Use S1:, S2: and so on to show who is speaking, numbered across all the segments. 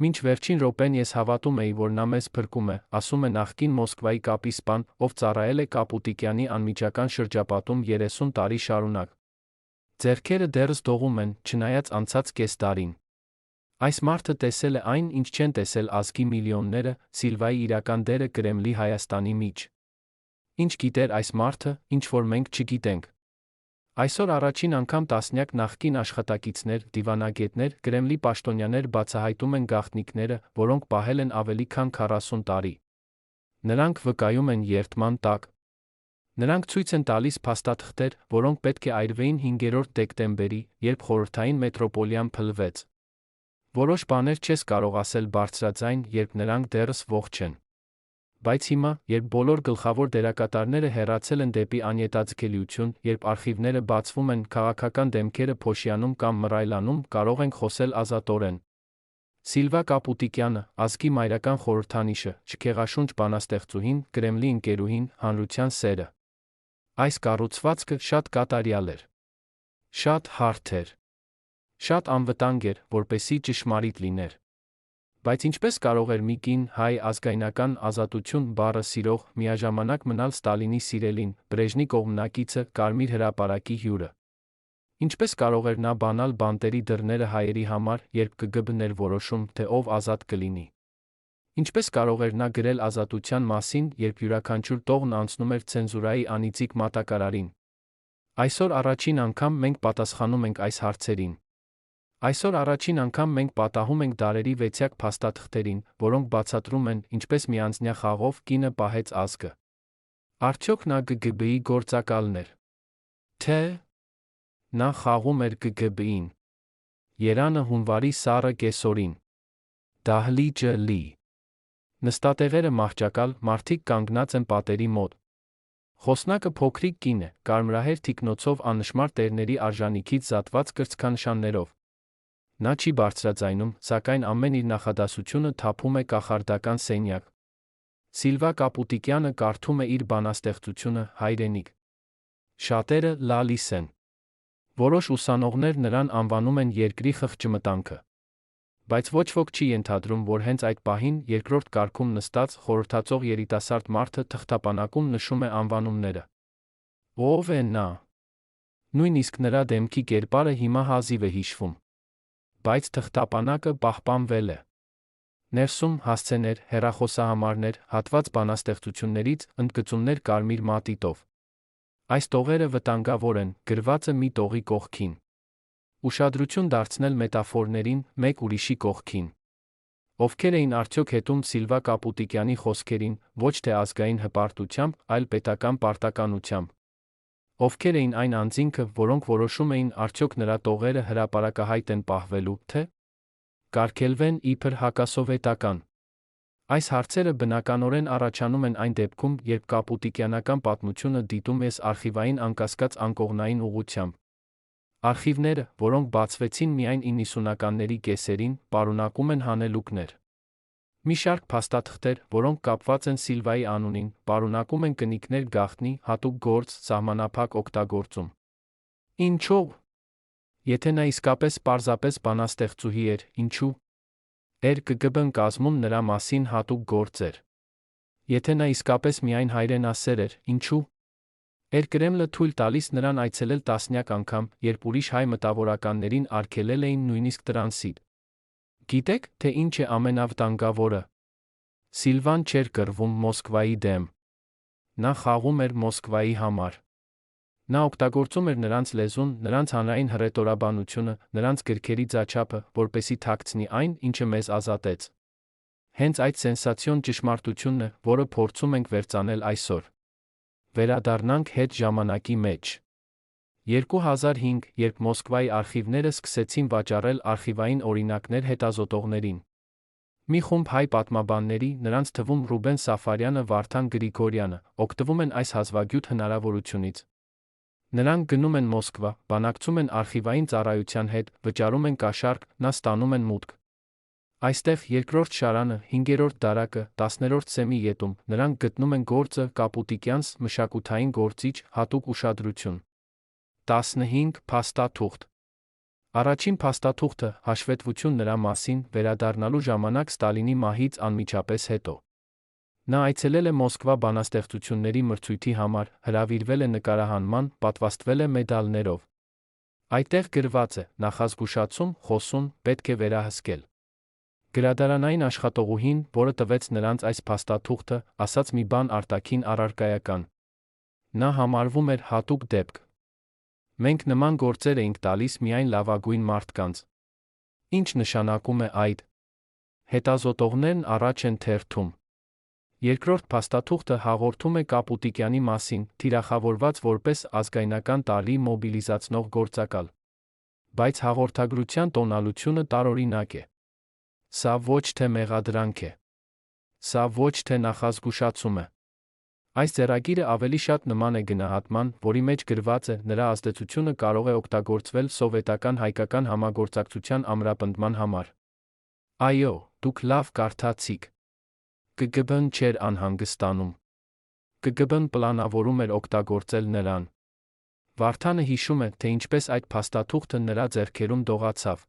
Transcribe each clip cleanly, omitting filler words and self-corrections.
S1: Մինչ վերջին րոպեն ես հավատում էի, որ նա մեզ փրկում է, ասում է նախկին Մոսկվայի կապի սպան, ով ծառայել է Կապուտիկյանի անմիջական շրջապատում 30 տարի շարունակ։ Ձեռքերը դեռս դողում են, չնայած անցած կես դարին։ Այս մարդը տեսել է այն, ինչ չեն տեսել ազգի միլիոնները, Սիլվայի իրական դերը Կրեմլի Հայաստանի մեջ։ Ինչ գիտեր այս մարդը, ինչ որ մենք չգիտենք։ Այսօր առաջին անգամ տասնյակ նախկին աշխատակիցներ, դիվանագետներ, Կրեմլի պաշտոնյաներ բացահայտում են գաղտնիքները, որոնք պահել են ավելի քան 40 տարի։ Նրանք վկայում են երդման տակ։ Նրանք ցույց են տալիս փաստաթղթեր, որոնք պետք է այրվեին 5-րդ դեկտեմբերի, երբ խորհրդային մետրոպոլիան փլվեց։ Որոշ բաներ չես կարող ասել բարձրաձայն, երբ նրանք դեռս ողջ են։ Բայց հիմա, երբ բոլոր գլխավոր դերակատարները հեռացել են դեպի անյետաձգելիություն, երբ արխիվները բացվում են, քաղաքական դեմքերը փոշիանում կամ մռայլանում, կարող ենք խոսել ազատորեն։ Սիլվա Կապուտիկյանը, ազգի մայրական խորհրդանիշը, չքեղաշունչ բանաստեղծուհին, Կրեմլի ընկերուհին, հանրության սերը։ Այս կառուցվածքը շատ կատարյալ էր։ Շատ հարթ էր։ Շատ անվտանգ էր, որպեսզի ճշմարիտ լիներ։ Բայց ինչպես կարող էր մի կին հայ ազգայնական ազատություն բառը սիրող միաժամանակ մնալ Ստալինի սիրելին, Բրեժնի կողմնակիցը, Կարմիր հրապարակի հյուրը։ Ինչպես կարող էր նա բանալ բանտերի դռները հայերի համար, երբ ԿԳԲ-ն էր որոշում, թե ով ազատ կլինի։ Ինչպես կարող էր նա գրել ազատության մասին, երբ յուրաքանչյուր տողն անցնում էր ցենզուրայի անիծիկ մատակարարին։ Այսօր առաջին անգամ մենք պատասխանում ենք այս հարցերին։ Այսօր առաջին անգամ մենք պատահում ենք դարերի վեցյակ փաստաթղթերին, որոնք բացատրում են, ինչպես միանձնյա խաղով կինը պահեց ազգը։ Արդյոք նա ԿԳԲ-ի գործակալն էր։ Թե նա խաղում էր ԿԳԲ-ին։ Երանը հունվարի սառը կեսօրին։ Դահլիճը լի։ Նստատեղերը մահճակալ, մարդիկ կանգնած են պատերի մոտ։ Խոսնակը փոքրիկ կին է, կարմրահեր թիկնոցով աննշմար տերների արժանիքից զատված կրծքանշաններով։ Նա չի բարձրաձայնում, սակայն ամեն իր նախադասությունը թափում է կախարդական սենյակ։ Սիլվա Կապուտիկյանը կարդում է իր բանաստեղծությունը «Հայրենիք»։ Շատերը լալիս են։ Որոշ ուսանողներ նրան անվանում են երկրի խղճմտանքը։ Բայց ոչ ոք չի ենթադրում, որ հենց այդ պահին երկրորդ կարգում նստած խորհրդածող երիտասարդ մարդը թղթապանակում նշում է անվանումները։ Ո՞վ է նա։ Նույնիսկ նրա դեմքի կերպարը հիմա հազիվ է հիշվում։ Բայց թղթապանակը պահպանվել է։ Ներսում հասցեներ, հեռախոսահամարներ, հատված բանաստեղծություններից, ընդգծումներ կարմիր մատիտով։ Այս տողերը վտանգավոր են, գրվածը մի տողի կողքին։ Ուշադրություն դարձնել մետաֆորներին, մեկ ուրիշի կողքին։ Ովքեր էին արդյոք հետում Սիլվա Կապուտիկյանի խոսքերին, ոչ թե ազգային հպարտությամբ, այլ պետական պարտականությամբ։ Ովքեր էին այն անձինքը, որոնք որոշում էին արդյոք նրա տողերը հրապարակահայտ են պահվելու, թե կարգելվեն իբր հակասովետական։ Այս հարցերը բնականորեն առաջանում են այն դեպքում, երբ կապուտիկյանական պատմությունը դիտում ես արխիվային անկասկած անկողնային ուղղությամբ։ Արխիվները, որոնք բացվեցին միայն 90-ականների կեսերին, պարունակում են հանելուկներ։ Մի շարք փաստաթղթեր, որոնք կապված են Սիլվայի անունին, պարունակում են կնիկներ գաղտնի, հատուկ գործ, սահմանափակ օգտագործում։ Ինչո՞վ։ Եթե նա իսկապես պարզապես բանաստեղծուհի էր, ինչու՞։ Էր ԿԳԲ-ն կազմում նրա մասին հատուկ գործեր։ Եթե նա իսկապես միայն հայրենասեր էր, ինչու՞։ Էր Կրեմլը թույլ տալիս նրան այցելել տասնյակ անգամ, երբ ուրիշ հայ մտավորականներին արգելել էին նույնիսկ տրանսիտ։ Գիտեք, թե ինչ է ամենավտանգավորը։ Սիլվան չէր կռվում Մոսկվայի դեմ։ Նա խաղում էր Մոսկվայի համար։ Նա օգտագործում էր նրանց լեզուն, նրանց հանրային հռետորաբանությունը, նրանց գրքերի ձաչափը, որպեսզի թաքցնի այն, ինչը մեզ ազատեց։ Հենց այդ սենսացիոն ճշմարտությունն է, որը փորձում ենք վերծանել այսօր։ Վերադառնանք հետ ժամանակի մեջ։ 2005, երբ Մոսկվայի արխիվները սկսեցին վաճառել արխիվային օրինակներ հետազոտողներին։ Մի խումբ հայ պատմաբանների, նրանց թվում Ռուբեն Սաֆարյանը, Վարդան Գրիգորյանը, օգտվում են այս հազվագյուտ հնարավորությունից։ Նրանք գնում են Մոսկվա, բանակցում են արխիվային ծառայության հետ, վճարում են կաշառք, նա ստանում են մուտք։ Այստեղ երկրորդ շարանը, 5-րդ դարակը, 10-րդ սեմի ետում, նրանք գտնում են գործը Կապուտիկյանց մշակութային գործիչ, հատուկ ուշադրություն։ 15 փաստաթուղթ։ Առաջին փաստաթուղթը հաշվետվություն նրա մասին վերադառնալու ժամանակ Ստալինի մահից անմիջապես հետո։ Նա այցելել է Մոսկվա բանաստեղծությունների մրցույթի համար, հրավիրվել է նկարահանման, պատվաստվել է մեդալներով։ Այդտեղ գրված է. նախազգուշացում, խոսուն, պետք է վերահսկել։ Գրադարանային աշխատողուհին, որը տվեց նրանց այս փաստաթուղթը, ասաց մի բան արտաքին առարկայական։ Նա համարվում էր հատուկ դեպք։ Մենք նման գործեր էինք տալիս միայն լավագույն մարդկանց։ Ինչ նշանակում է այդ։ Հետազոտողներն առաջ են թերթում։ Երկրորդ փաստաթուղթը հաղորդում է Կապուտիկյանի մասին, թիրախավորված որպես ազգայնական տարրի մոբիլիզացնող գործակալ։ Բայց հաղորդագրության տոնալությունը տարօրինակ է։ Սա ոչ թե մեղադրանք է։ Սա ոչ թե նախազգուշացում է։ Այս ձեռագիրը ավելի շատ նման է գնահատման, որի մեջ գրված է, նրա ազդեցությունը կարող է օգտագործվել սովետական հայկական համագործակցության ամրապնդման համար։ Այո, դուք լավ կարդացիք։ ԿԳԲ-ն չէր անհանգստանում։ ԿԳԲ-ն պլանավորում էր օգտագործել նրան։ Վարդանը հիշում է, թե ինչպես այդ փաստաթուղթը նրա ձեռքերում դողացավ։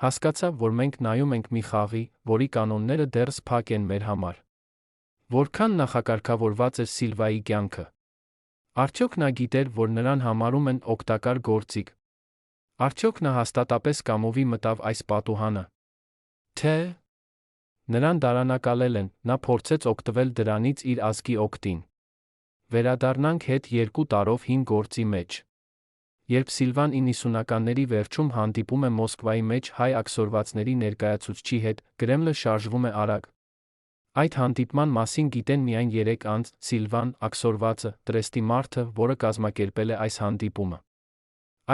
S1: Հասկացավ, որ մենք նայում ենք մի խաղի, որի կանոնները դեռս փակ են մեր համար։ Որքան նախակարգավորված էր Սիլվայի կյանքը։ Արդյոք նա գիտեր, որ նրան համարում են օգտակար գործիք։ Արդյոք նա հաստատապես կամովի մտավ այս պատուհանը։ Թե նրան դարանակալել են, նա փորձեց օգտվել դրանից իր ազգի օգտին։ Վերադառնանք հետ 2 տարով հին գործի մեջ։ Երբ Սիլվան 90-ականների վերջում հանդիպում է Մոսկվայի մեջ հայ աքսորվածների ներկայացուցչի հետ, Կրեմլը շարժվում է արագ։ Այդ հանդիպման մասին գիտեն միայն 3 անձ՝ Սիլվան, աքսորվածը, տրեստի մարդը, որը կազմակերպել է այս հանդիպումը։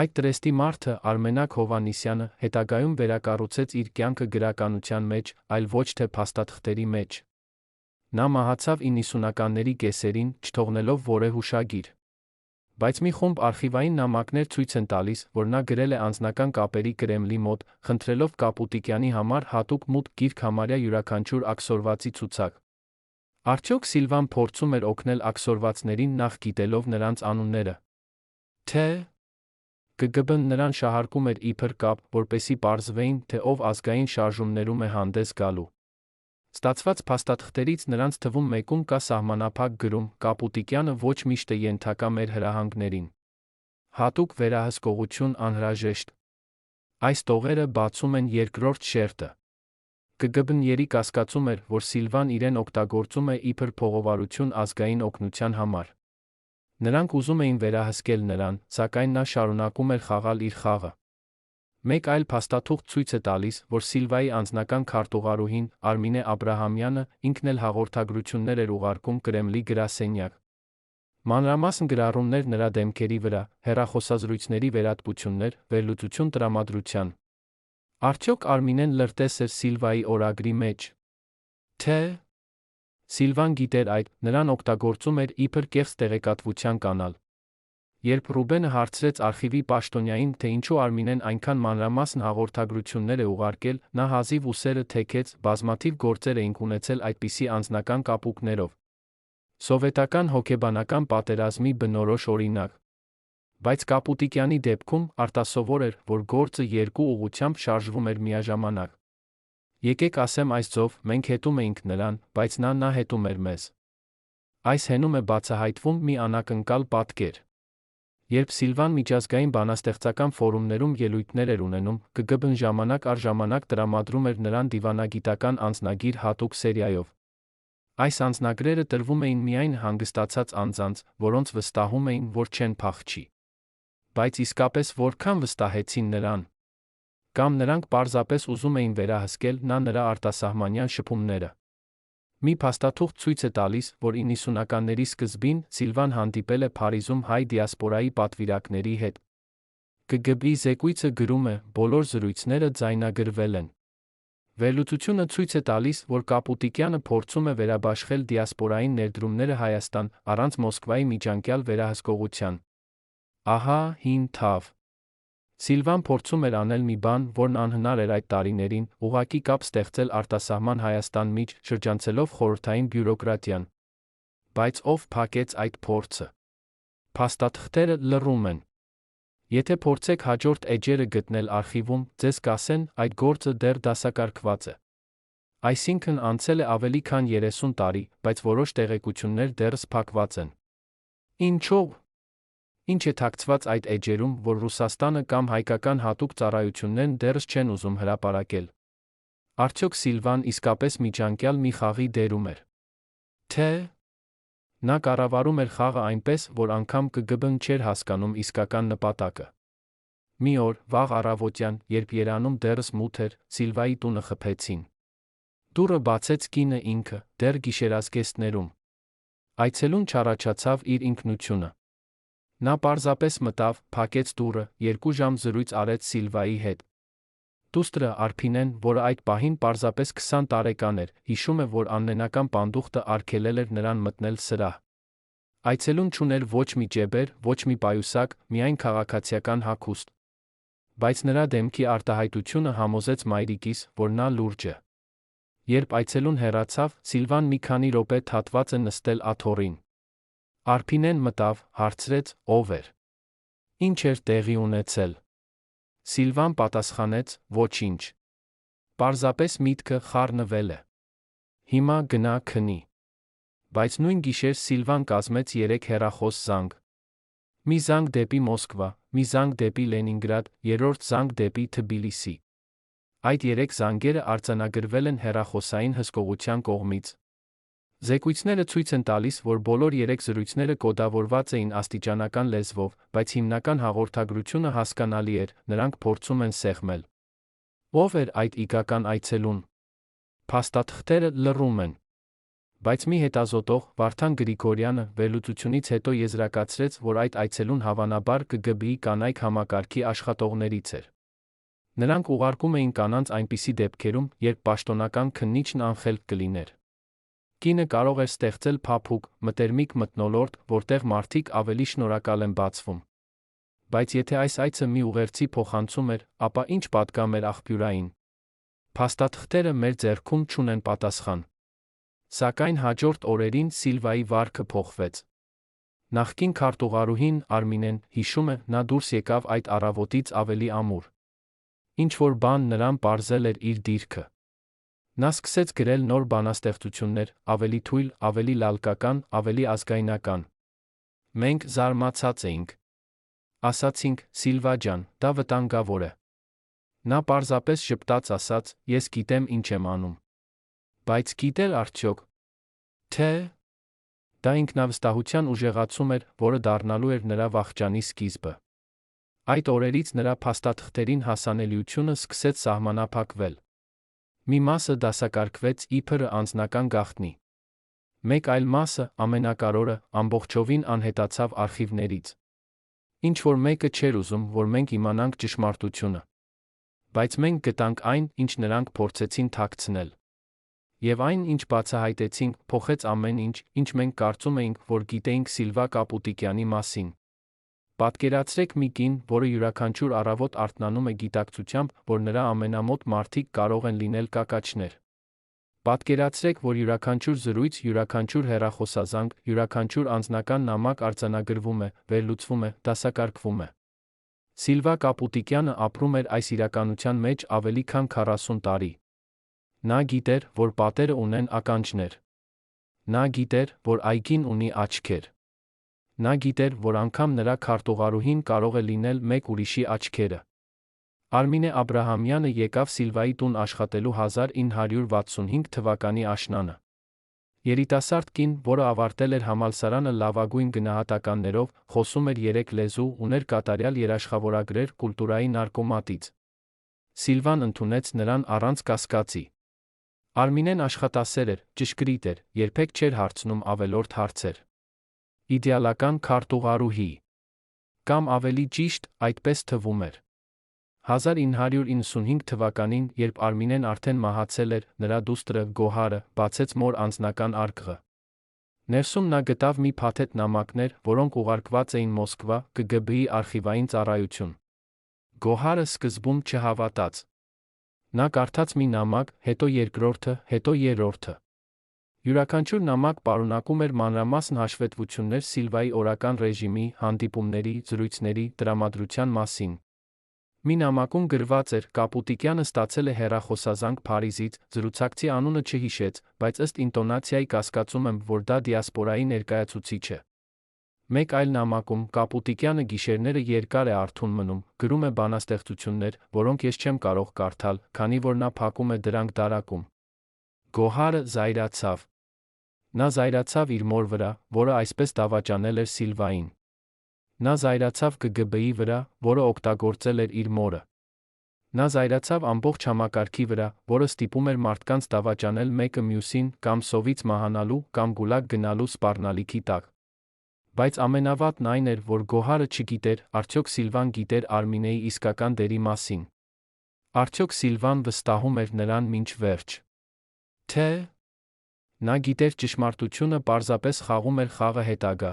S1: Այդ տրեստի մարդը, Արմենակ Հովհաննիսյանը, հետագայում վերակառուցեց իր կյանքը գրականության մեջ, այլ ոչ թե փաստաթղթերի մեջ։ Նա մահացավ 90-ականների կեսերին, չթողնելով որևէ հուշագիր։ Բայց մի խումբ արխիվային նամակներ ցույց են տալիս, որ նա գրել է անձնական կապերի Կրեմլի մոտ, խնդրելով Կապուտիկյանի համար հատուկ մուտք գիրք համարյա յուրաքանչյուր աքսորվածի ցուցակ։ Արդյոք Սիլվան փորձում էր օգնել աքսորվածներին նախ գիտելով նրանց անունները։ Թե ԿԳԲ-ն նրան շահարկում էր իբր կապ, որպեսզի պարզվեին, թե ով ազգային շարժումներում է հանդես գալու։ Ստացված փաստաթղթերից նրանց թվում մեկում կա սահմանափակ գրում. Կապուտիկյանը ոչ միշտ է ենթակա մեր հրահանգներին։ Հատուկ վերահսկողություն անհրաժեշտ։ Այս տողերը բացում են երկրորդ շերտը։ ԿԳԲ-ն երիկասկածում էր, որ Սիլվան իրեն օգտագործում է իբր փողովարություն ազգային օգնության համար։ Նրանք ուզում էին վերահսկել նրան, սակայն նա շարունակում էր խաղալ իր խաղը։ Մեկ այլ փաստաթուղթ ցույց է տալիս, որ Սիլվայի անձնական քարտուղարուհին, Արմինե Աբրահամյանը, ինքն էլ հաղորդագրություններ էր ուղարկում Կրեմլի գրասենյակ։ Մանրամասն գրառումներ նրա դեմքերի վրա, հեռախոսազրույցների վերատպություններ, վերլուծություն տրամադրության։ Արդյոք Արմինեն լրտես էր Սիլվայի օրագրի մեջ։ Թե Սիլվան գիտեր այդ, նրան օգտագործում էր իբր կեղծ տեղեկատվության կանալ։ Երբ Ռուբենը հարցրեց արխիվի պաշտոնյային, թե ինչու Արմինեն այնքան մանրամասն հաղորդագրություններ է ուղարկել, նա հազիվ ուսերը թեքեց, բազմաթիվ գործեր էինք ունեցել այդպիսի անձնական կապուկներով։ Սովետական հոգեբանական պատերազմի բնորոշ օրինակ։ Բայց Կապուտիկյանի դեպքում արտասովոր էր, որ գործը 2 ուղղությամբ շարժվում էր միաժամանակ։ Եկեք ասեմ այս ձով, մենք հետում էինք նրան, բայց նա հետում էր մեզ։ Այս հենում է բացահայտվում մի անակնկալ պատկեր։ Երբ Սիլվան միջազգային բանաստեղծական ֆորումներում ելույթներ էր ունենում, ԿԳԲ-ն ժամանակ առ ժամանակ տրամադրում էր նրան դիվանագիտական անձնագիր հատուկ սերիայով։ Այս անձնագրերը տրվում էին միայն հանգստացած անձանց, որոնց վստահում էին, որ չեն փախչի։ Բայց իսկապես որքան վստահեցին նրան։ Կամ նրանք պարզապես ուզում էին վերահսկել նրա արտասահմանյան շփումները։ Մի փաստաթուղթ ցույց է տալիս, որ 90-ականների սկզբին Սիլվան հանդիպել է Փարիզում հայ դիասպորայի պատվիրակների հետ։ ԿԳԲ-ի զեկույցը գրում է. բոլոր զրույցները ձայնագրվել են։ Վերլուծությունը ցույց է տալիս, որ Կապուտիկյանը փորձում է վերաբաշխել դիասպորային ներդրումները Հայաստան, առանց Մոսկվայի միջանկյալ վերահսկողության։ Ահա հին թավ։ Սիլվան փորձում էր անել մի բան, որն անհնար էր այդ տարիներին, ուղղակի կապ ստեղծել արտասահման Հայաստան միջ, շրջանցելով խորհրդային բյուրոկրատիան։ Բայց ով փակեց այդ փորձը։ Փաստաթղթերը լռում են։ Եթե փորձեք հաջորդ էջերը գտնել արխիվում, ձեզ կասեն, այդ գործը դեռ դասակարգված է։ Այսինքն անցել է ավելի քան 30 տարի, բայց որոշ տեղեկություններ դեռ սփակված են։ Ինչո՞վ։ Ինչ է թաքցված այդ էջերում, որ Ռուսաստանը կամ հայկական հատուկ ծառայություններն դեռս չեն ուզում հրապարակել։ Արդյոք Սիլվան իսկապես միջանկյալ մի խաղի դերում էր։ Թե նա կառավարում էր խաղը այնպես, որ անգամ ԿԳԲ-ն չէր հասկանում իսկական նպատակը։ Մի օր, վաղ առավոտյան, երբ Երանում դեռս մութ էր, Սիլվայի տունը խփեցին։ Դուռը բացեց կինը ինքը, դեռ գիշերազգեստներում։ Այցելուն չառաջացավ իր ինքնությունը։ Նա պարզապես մտավ, փակեց դուռը, 2 ժամ զրույց արեց Սիլվայի հետ։ Դուստրը Արփինեն, որը այդ պահին պարզապես 20 տարեկան էր, հիշում է, որ աննենական պանդուխտը արգելել էր նրան մտնել սրահ։ Այցելուն չուներ ոչ մի ջեբեր, ոչ մի պայուսակ, միայն քաղաքացիական հագուստ։ Բայց նրա դեմքի արտահայտությունը համոզեց մայրիկիս, որ նա լուրջ է։ Երբ այցելուն հեռացավ, Սիլվան մի քանի րոպե թաթված է նստել աթոռին։ Արփինեն մտավ, հարցրեց, ով էր։ Ինչ էր տեղի ունեցել։ Սիլվան պատասխանեց, ոչինչ։ Պարզապես միտքը խառնվել է։ Հիմա գնա քնի։ Բայց նույն գիշեր Սիլվան կազմեց 3 հեռախոս զանգ։ Մի զանգ դեպի Մոսկվա, մի զանգ դեպի Լենինգրադ, երրորդ զանգ դեպի Թբիլիսի։ Այդ 3 զանգերը արձանագրվել են հեռախոսային հսկողության կողմից։ Զեկույցները ցույց են տալիս, որ բոլոր 3 զրույցները կոդավորված էին աստիճանական լեզվով, բայց հիմնական հաղորդագրությունը հասկանալի էր, նրանք փորձում են սեղմել։ Ով էր այդ իգական այցելուն։ Փաստաթղթերը լռում են։ Բայց մի հետազոտող, Վարդան Գրիգորյանը, վերլուծությունից հետո եզրակացրեց, որ այդ այցելուն հավանաբար ԿԳԲ-ի կանայք համակարգի աշխատողներից էր։ Նրանք ուղարկում էին կանանց այնպիսի դեպքերում, երբ պաշտոնական քննիչն անխելք կլիներ։ Կինը կարող էր ստեղծել փափուկ, մտերմիկ մթնոլորտ, որտեղ մարդիկ ավելի շնորհակալ են բացվում։ Բայց եթե այս այցը մի ուղերձի փոխանցում էր, ապա ինչ պատկամ էր աղբյուրային։ Փաստաթղթերը մեր ձեռքում չունեն պատասխան։ Սակայն հաջորդ օրերին Սիլվայի վարքը փոխվեց։ Նախկին քարտուղարուհին Արմինեն հիշում է, նա դուրս եկավ այդ առավոտից ավելի ամուր։ Ինչ-որ բան նրան պարզել էր իր դիրքը։ Նա սկսեց գրել նոր բանաստեղծություններ, ավելի թույլ, ավելի լալկական, ավելի ազգայնական։ Մենք զարմացած էինք։ Ասացինք, Սիլվա ջան, դա վտանգավոր է։ Նա պարզապես ժպտաց ասաց, ես գիտեմ ինչ եմ անում։ Բայց գիտեր արդյոք, թե դա ինքնավստահության ուժեղացում էր, որը դառնալու էր նրա վախճանի սկիզբը։ Այդ օրերից նրա փաստաթղթերին հասանելիությունը սկսեց սահմանափակվել։ Մի մասը դասակարգվեց իբրը անձնական գաղտնի։ Մեկ այլ մասը, ամենակարևորը, ամբողջովին անհետացավ արխիվներից։ Ինչ-որ մեկը չէր ուզում, որ մենք իմանանք ճշմարտությունը։ Բայց մենք գտանք այն, ինչ նրանք փորձեցին թաքցնել։ Եվ այն, ինչ բացահայտեցինք, փոխեց ամեն ինչ, ինչ մենք կարծում էինք, որ գիտեինք Սիլվա Կապուտիկյանի մասին։ Պատկերացրեք մի կին, որը յուրաքանչյուր առավոտ արթնանում է գիտակցությամբ, որ նրա ամենամոտ մարդիկ կարող են լինել կակաչներ։ Պատկերացրեք, որ յուրաքանչյուր զրույց, յուրաքանչյուր հեռախոսազանգ, յուրաքանչյուր անձնական նամակ արձանագրվում է, վերլուծվում է, դասակարգվում է։ Սիլվա Կապուտիկյանը ապրում էր այս իրականության մեջ ավելի քան 40 տարի։ Նա գիտեր, որ պատերը ունեն ականջներ։ Նա գիտեր, որ այգին ունի աչքեր։ Նա գիտեր, որ անգամ նրա քարտուղարուհին կարող է լինել մեկ ուրիշի աչքերը։ Արմինե Աբրահամյանը եկավ Սիլվայի տուն աշխատելու 1965 թվականի աշնանը։ Երիտասարդ կին, որը ավարտել էր համալսարանը լավագույն գնահատականներով, խոսում էր 3 լեզու, ուներ կատարյալ երաշխավորագրեր կուլտուրայի նարկոմատից։ Սիլվան ընդունեց նրան առանց կասկածի։ Արմինեն աշխատասեր էր, ճշգրիտ էր, երբեք չէր հարցնում ավելորդ հարցեր։ Իդեալական քարտուղարուհի։ Կամ ավելի ճիշտ, այդպես թվում էր։ 1995 թվականին, երբ Արմինեն արդեն մահացել էր, նրա դուստրը Գոհարը բացեց մոր անձնական արկղը։ Ներսում նա գտավ մի փաթեթ նամակներ, որոնք ուղարկված էին Մոսկվա, ԿԳԲ-ի արխիվային ծառայություն։ Գոհարը սկզբում չհավատաց։ Նա կարդաց մի նամակ, հետո երկրորդը, հետո երրորդը։ Յուրաքանչյուր նամակ պարունակում էր մանրամասն հաշվետվություններ Սիլվայի օրական ռեժիմի, հանդիպումների, զրույցների, տրամադրության մասին։ Մի նամակում գրված էր. Կապուտիկյանը ստացել է հեռախոսազանգ Փարիզից, զրուցակցի անունը չհիշեց, բայց ըստ ինտոնացիայի կասկածում եմ, որ դա դիասպորայի ներկայացուցիչ է։ Մեկ այլ նամակում Կապուտիկյանը գիշերները երկար է արթուն մնում, գրում է բանաստեղծություններ, որոնք ես չեմ կարող կարդալ, քանի որ նա փակում է դրանք դարակում։ Գոհարը զայրացավ։ Նա զայրացավ իր մոր վրա, որը այսպես դավաճանել էր Սիլվային։ Նա զայրացավ ԿԳԲ-ի վրա, որը օգտագործել էր իր մորը։ Նա զայրացավ ամբողջ համակարգի վրա, որը ստիպում էր մարդկանց դավաճանել մեկը մյուսին, կամ սովից մահանալու, կամ գուլագ գնալու սպառնալիքի տակ։ Բայց ամենավատն այն էր, որ Գոհարը չգիտեր, արդյոք Սիլվան գիտեր Արմինեի իսկական դերի մասին։ Արդյոք Սիլվան վստահում էր նրան մինչ վերջ։ Թե նա գիտեր ճշմարտությունը պարզապես խաղում էր խաղը հետագա։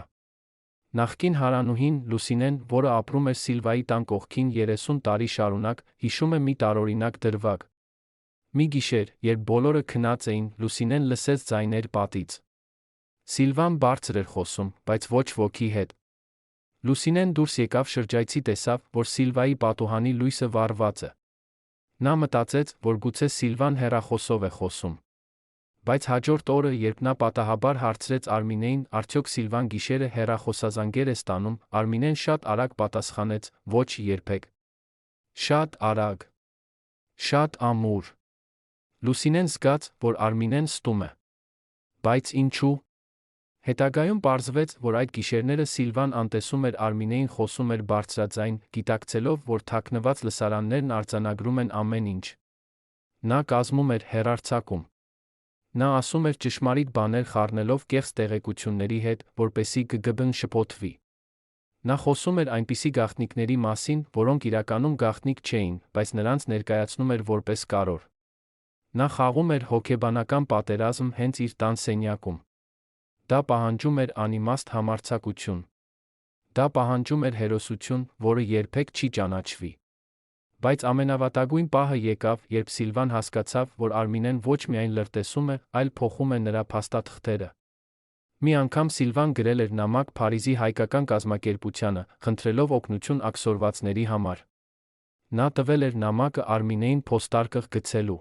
S1: Նախկին հարանուհին Լուսինեն, որը ապրում էր Սիլվայի տան կողքին 30 տարի շարունակ, հիշում է մի տարօրինակ դրվագ։ Մի գիշեր, երբ բոլորը քնած էին, Լուսինեն լսեց ձայներ պատից։ Սիլվան բարձր էր խոսում, բայց ոչ ոքի հետ։ Լուսինեն դուրս եկավ շրջայցի, տեսավ, որ Սիլվայի պատուհանի լույսը վառված է։ Նա մտածեց, որ գուցե Սիլվան հեռախոսով է խոսում։ Բայց հաջորդ օրը, երբ նա պատահաբար հարցրեց Արմինեին, արդյոք Սիլվան գիշերը հեռախոսազանգեր է ստանում, Արմինեն շատ արագ պատասխանեց. ոչ երբեք։ Շատ արագ։ Շատ ամուր։ Լուսինեն զգաց, որ Արմինեն ստում է։ Բայց ինչու՞։ Հետագայում պարզվեց, որ այդ գիշերները Սիլվան անտեսում էր Արմինեին խոսում էր բարձրաձայն, գիտակցելով, որ թաքնված լսարաններն արձանագրում են ամեն ինչ։ Նա կազմում էր հեռարձակում։ Նա ասում էր ճշմարիտ բաներ խառնելով կեղծ տեղեկությունների հետ, որպեսզի ԿԳԲ-ն շփոթվի։ Նա խոսում էր այնպիսի գաղտնիքների մասին, որոնք իրականում գաղտնիք չէին, բայց նրանց ներկայացնում էր որպես կարոր։ Նա խաղում էր հոգեբանական պատերազմ հենց իր տան սենյակում։ Դա պահանջում էր անիմաստ համարձակություն։ Դա պահանջում էր հերոսություն, որը երբեք չի ճանաչվի։ Բայց ամենավատագույն պահը եկավ, երբ Սիլվան հասկացավ, որ Արմինեն ոչ միայն լրտեսում է, այլ փոխում է նրա փաստաթղթերը։ Մի անգամ Սիլվան գրել էր նամակ Փարիզի հայկական կազմակերպությանը, խնդրելով օգնություն աքսորվածների համար։ Նա տվել էր նամակը Արմինեին փոստարկղ գցելու։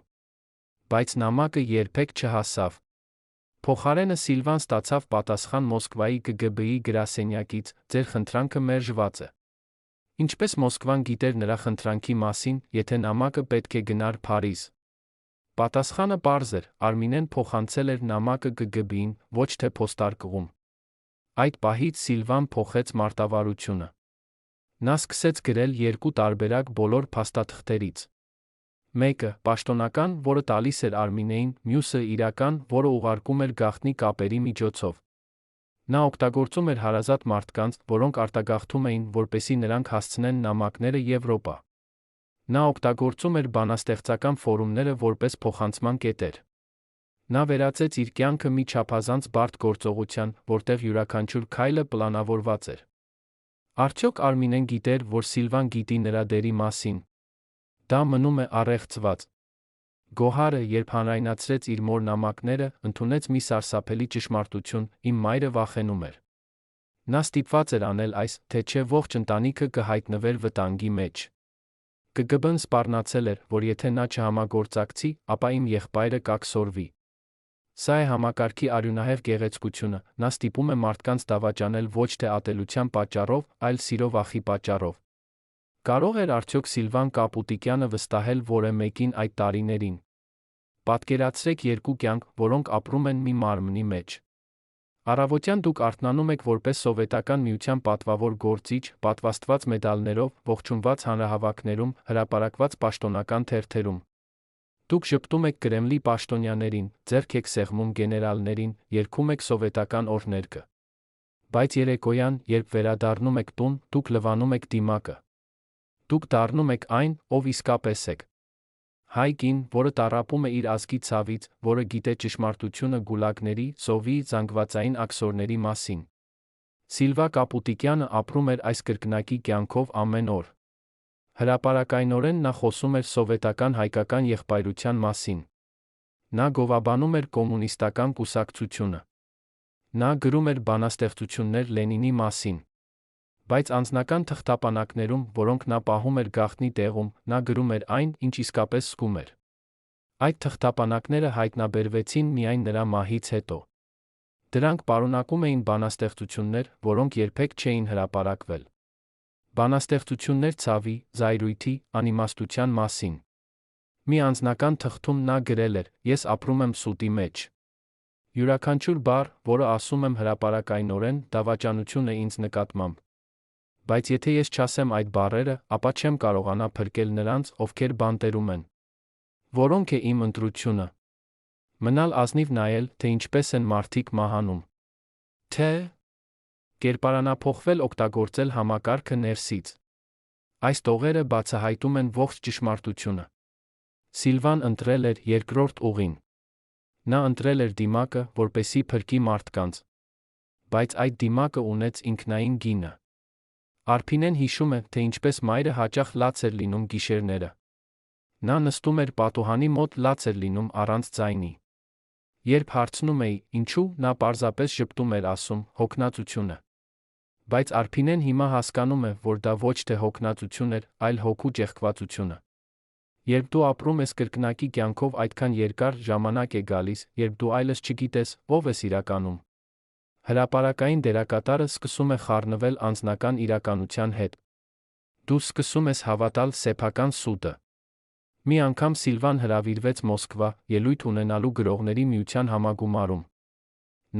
S1: Բայց նամակը երբեք չհասավ։ Փոխարենը Սիլվան ստացավ պատասխան Մոսկվայի ԿԳԲ-ի գրասենյակից. ձեր խնդրանքը մերժված է։ Ինչպես Մոսկվան գիտեր նրա խնդրանքի մասին, եթե նամակը պետք է գնար Փարիզ։ Պատասխանը պարզ էր, Արմինեն փոխանցել էր նամակը ԿԳԲ-ին, ոչ թե փոստարկղում։ Այդ պահից Սիլվան փոխեց մարտավարությունը։ Նա սկսեց գրել երկու տարբերակ բոլոր փաստաթղթերից։ Մեկը՝ պաշտոնական, որը տալիս էր Արմինեին, մյուսը՝ իրական, որը ուղարկում էր գաղտնի կապերի միջոցով։ Նա օգտագործում էր հարազատ մարդկանց, որոնք արտագաղթում էին, որպեսզի նրանք հասցնեն նամակները Եվրոպա։ Նա օգտագործում էր բանաստեղծական ֆորումները որպես փոխանցման կետեր։ Նա վերածեց իր կյանքը մի չափազանց բարդ գործողության, որտեղ յուրաքանչյուր քայլը պլանավորված էր։ Արդյոք Արմինեն գիտեր, որ Սիլվան գիտի նրա դերի մասին։ Դա մնում է առեղծված։ Գոհարը, երբ հանրայնացրեց իր մոր նամակները, ընդունեց մի սարսափելի ճշմարտություն՝ իմ մայրը վախենում էր։ Նա ստիպված էր անել այս, թե չէ ողջ ընտանիքը կհայտնվեր վտանգի մեջ։ ԿԳԲ-ն սպառնացել էր, որ եթե նա չհամագործակցի, ապա իմ եղբայրը կաքսորվի։ Սա է համակարգի արյունահեղ գեղեցկությունը, նա ստիպում է մարդկանց դավաճանել ոչ թե ատելության պատճառով, այլ սիրո վախի պատճառով։ Կարող էր արդյոք Սիլվան Կապուտիկյանը վստահել որևէ մեկին այդ տարիներին։ Պատկերացրեք երկու կյանք, որոնք ապրում են մի մարմնի մեջ։ Առավոտյան դուք արթնանում եք որպես Սովետական Միության պատվավոր գործիչ, պատվաստված մեդալներով, ողջունված հանրահավաքներում, հրապարակված պաշտոնական թերթերում։ Դուք ժպտում եք Կրեմլի պաշտոնյաներին, ձեռք եք սեղմում գեներալներին, երգում եք սովետական օրհներգը։ Բայց երեկոյան, երբ վերադառնում եք տուն, դուք լվանում եք դիմակը։ Դուք դառնում եք այն, ով իսկապես եք։ Հայ կին, որը տառապում է իր ազգի ցավից, որը գիտե ճշմարտությունը գուլագների, սովի, զանգվածային աքսորների մասին։ Սիլվա Կապուտիկյանը ապրում էր այս կրկնակի կյանքով ամեն օր։ Հրապարակայնորեն նա խոսում էր սովետական հայկական եղբայրության մասին։ Նա գովաբանում էր կոմունիստական կուսակցությունը։ Նա գրում էր բանաստեղծություններ Լենինի մասին։ Բայց անձնական թղթապանակներում, որոնք նա պահում էր գաղտնի տեղում, նա գրում էր այն, ինչ իսկապես զգում էր։ Այդ թղթապանակները հայտնաբերվեցին միայն նրա մահից հետո։ Դրանք պարունակում էին բանաստեղծություններ, որոնք երբեք չէին հրապարակվել։ Բանաստեղծություններ ցավի, զայրույթի, անիմաստության մասին։ Մի անձնական թղթում նա գրել էր. «Ես ապրում եմ սուտի մեջ։ Յուրաքանչյուր բառ, որը ասում եմ հրապարակայնորեն, դավաճանություն է ինձ նկատմամբ։ Բայց եթե ես չասեմ այդ բառերը, ապա չեմ կարողանա փրկել նրանց, ովքեր բանտերում են։ Որոնք է իմ ընտրությունը։ Մնալ ազնիվ նայել, թե ինչպես են մարդիկ մահանում։ Թե կերպարանափոխվել օգտագործել համակարգը ներսից։ Այս տողերը բացահայտում են ողջ ճշմարտությունը»։ Սիլվան ընտրել էր երկրորդ ուղին։ Նա ընտրել էր դիմակը, որպեսզի փրկի մարդկանց։ Բայց այդ դիմակը ունեց ինքնային գինը։ Արփինեն հիշում է, թե ինչպես մայրը հաճախ լաց էր լինում գիշերները։ Նա նստում էր պատուհանի մոտ, լաց էր լինում առանց ձայնի։ Երբ հարցնում էի, ինչու, նա պարզապես ժպտում էր ասում, հոգնածությունը։ Բայց Արփինեն հիմա հասկանում է, որ դա ոչ թե հոգնածություն էր, այլ հոգու ճեղքվածությունը։ Երբ դու ապրում ես կրկնակի կյանքով այդքան երկար, ժամանակ է գալիս, երբ դու այլս չգիտես, ով ես իրականում։ Հրապարակային դերակատարը սկսում է խառնվել անձնական իրականության հետ։ Դու սկսում ես հավատալ սեփական սուտը։ Մի անգամ Սիլվան հրավիրվեց Մոսկվա, ելույթ ունենալու գրողների միության համագումարում։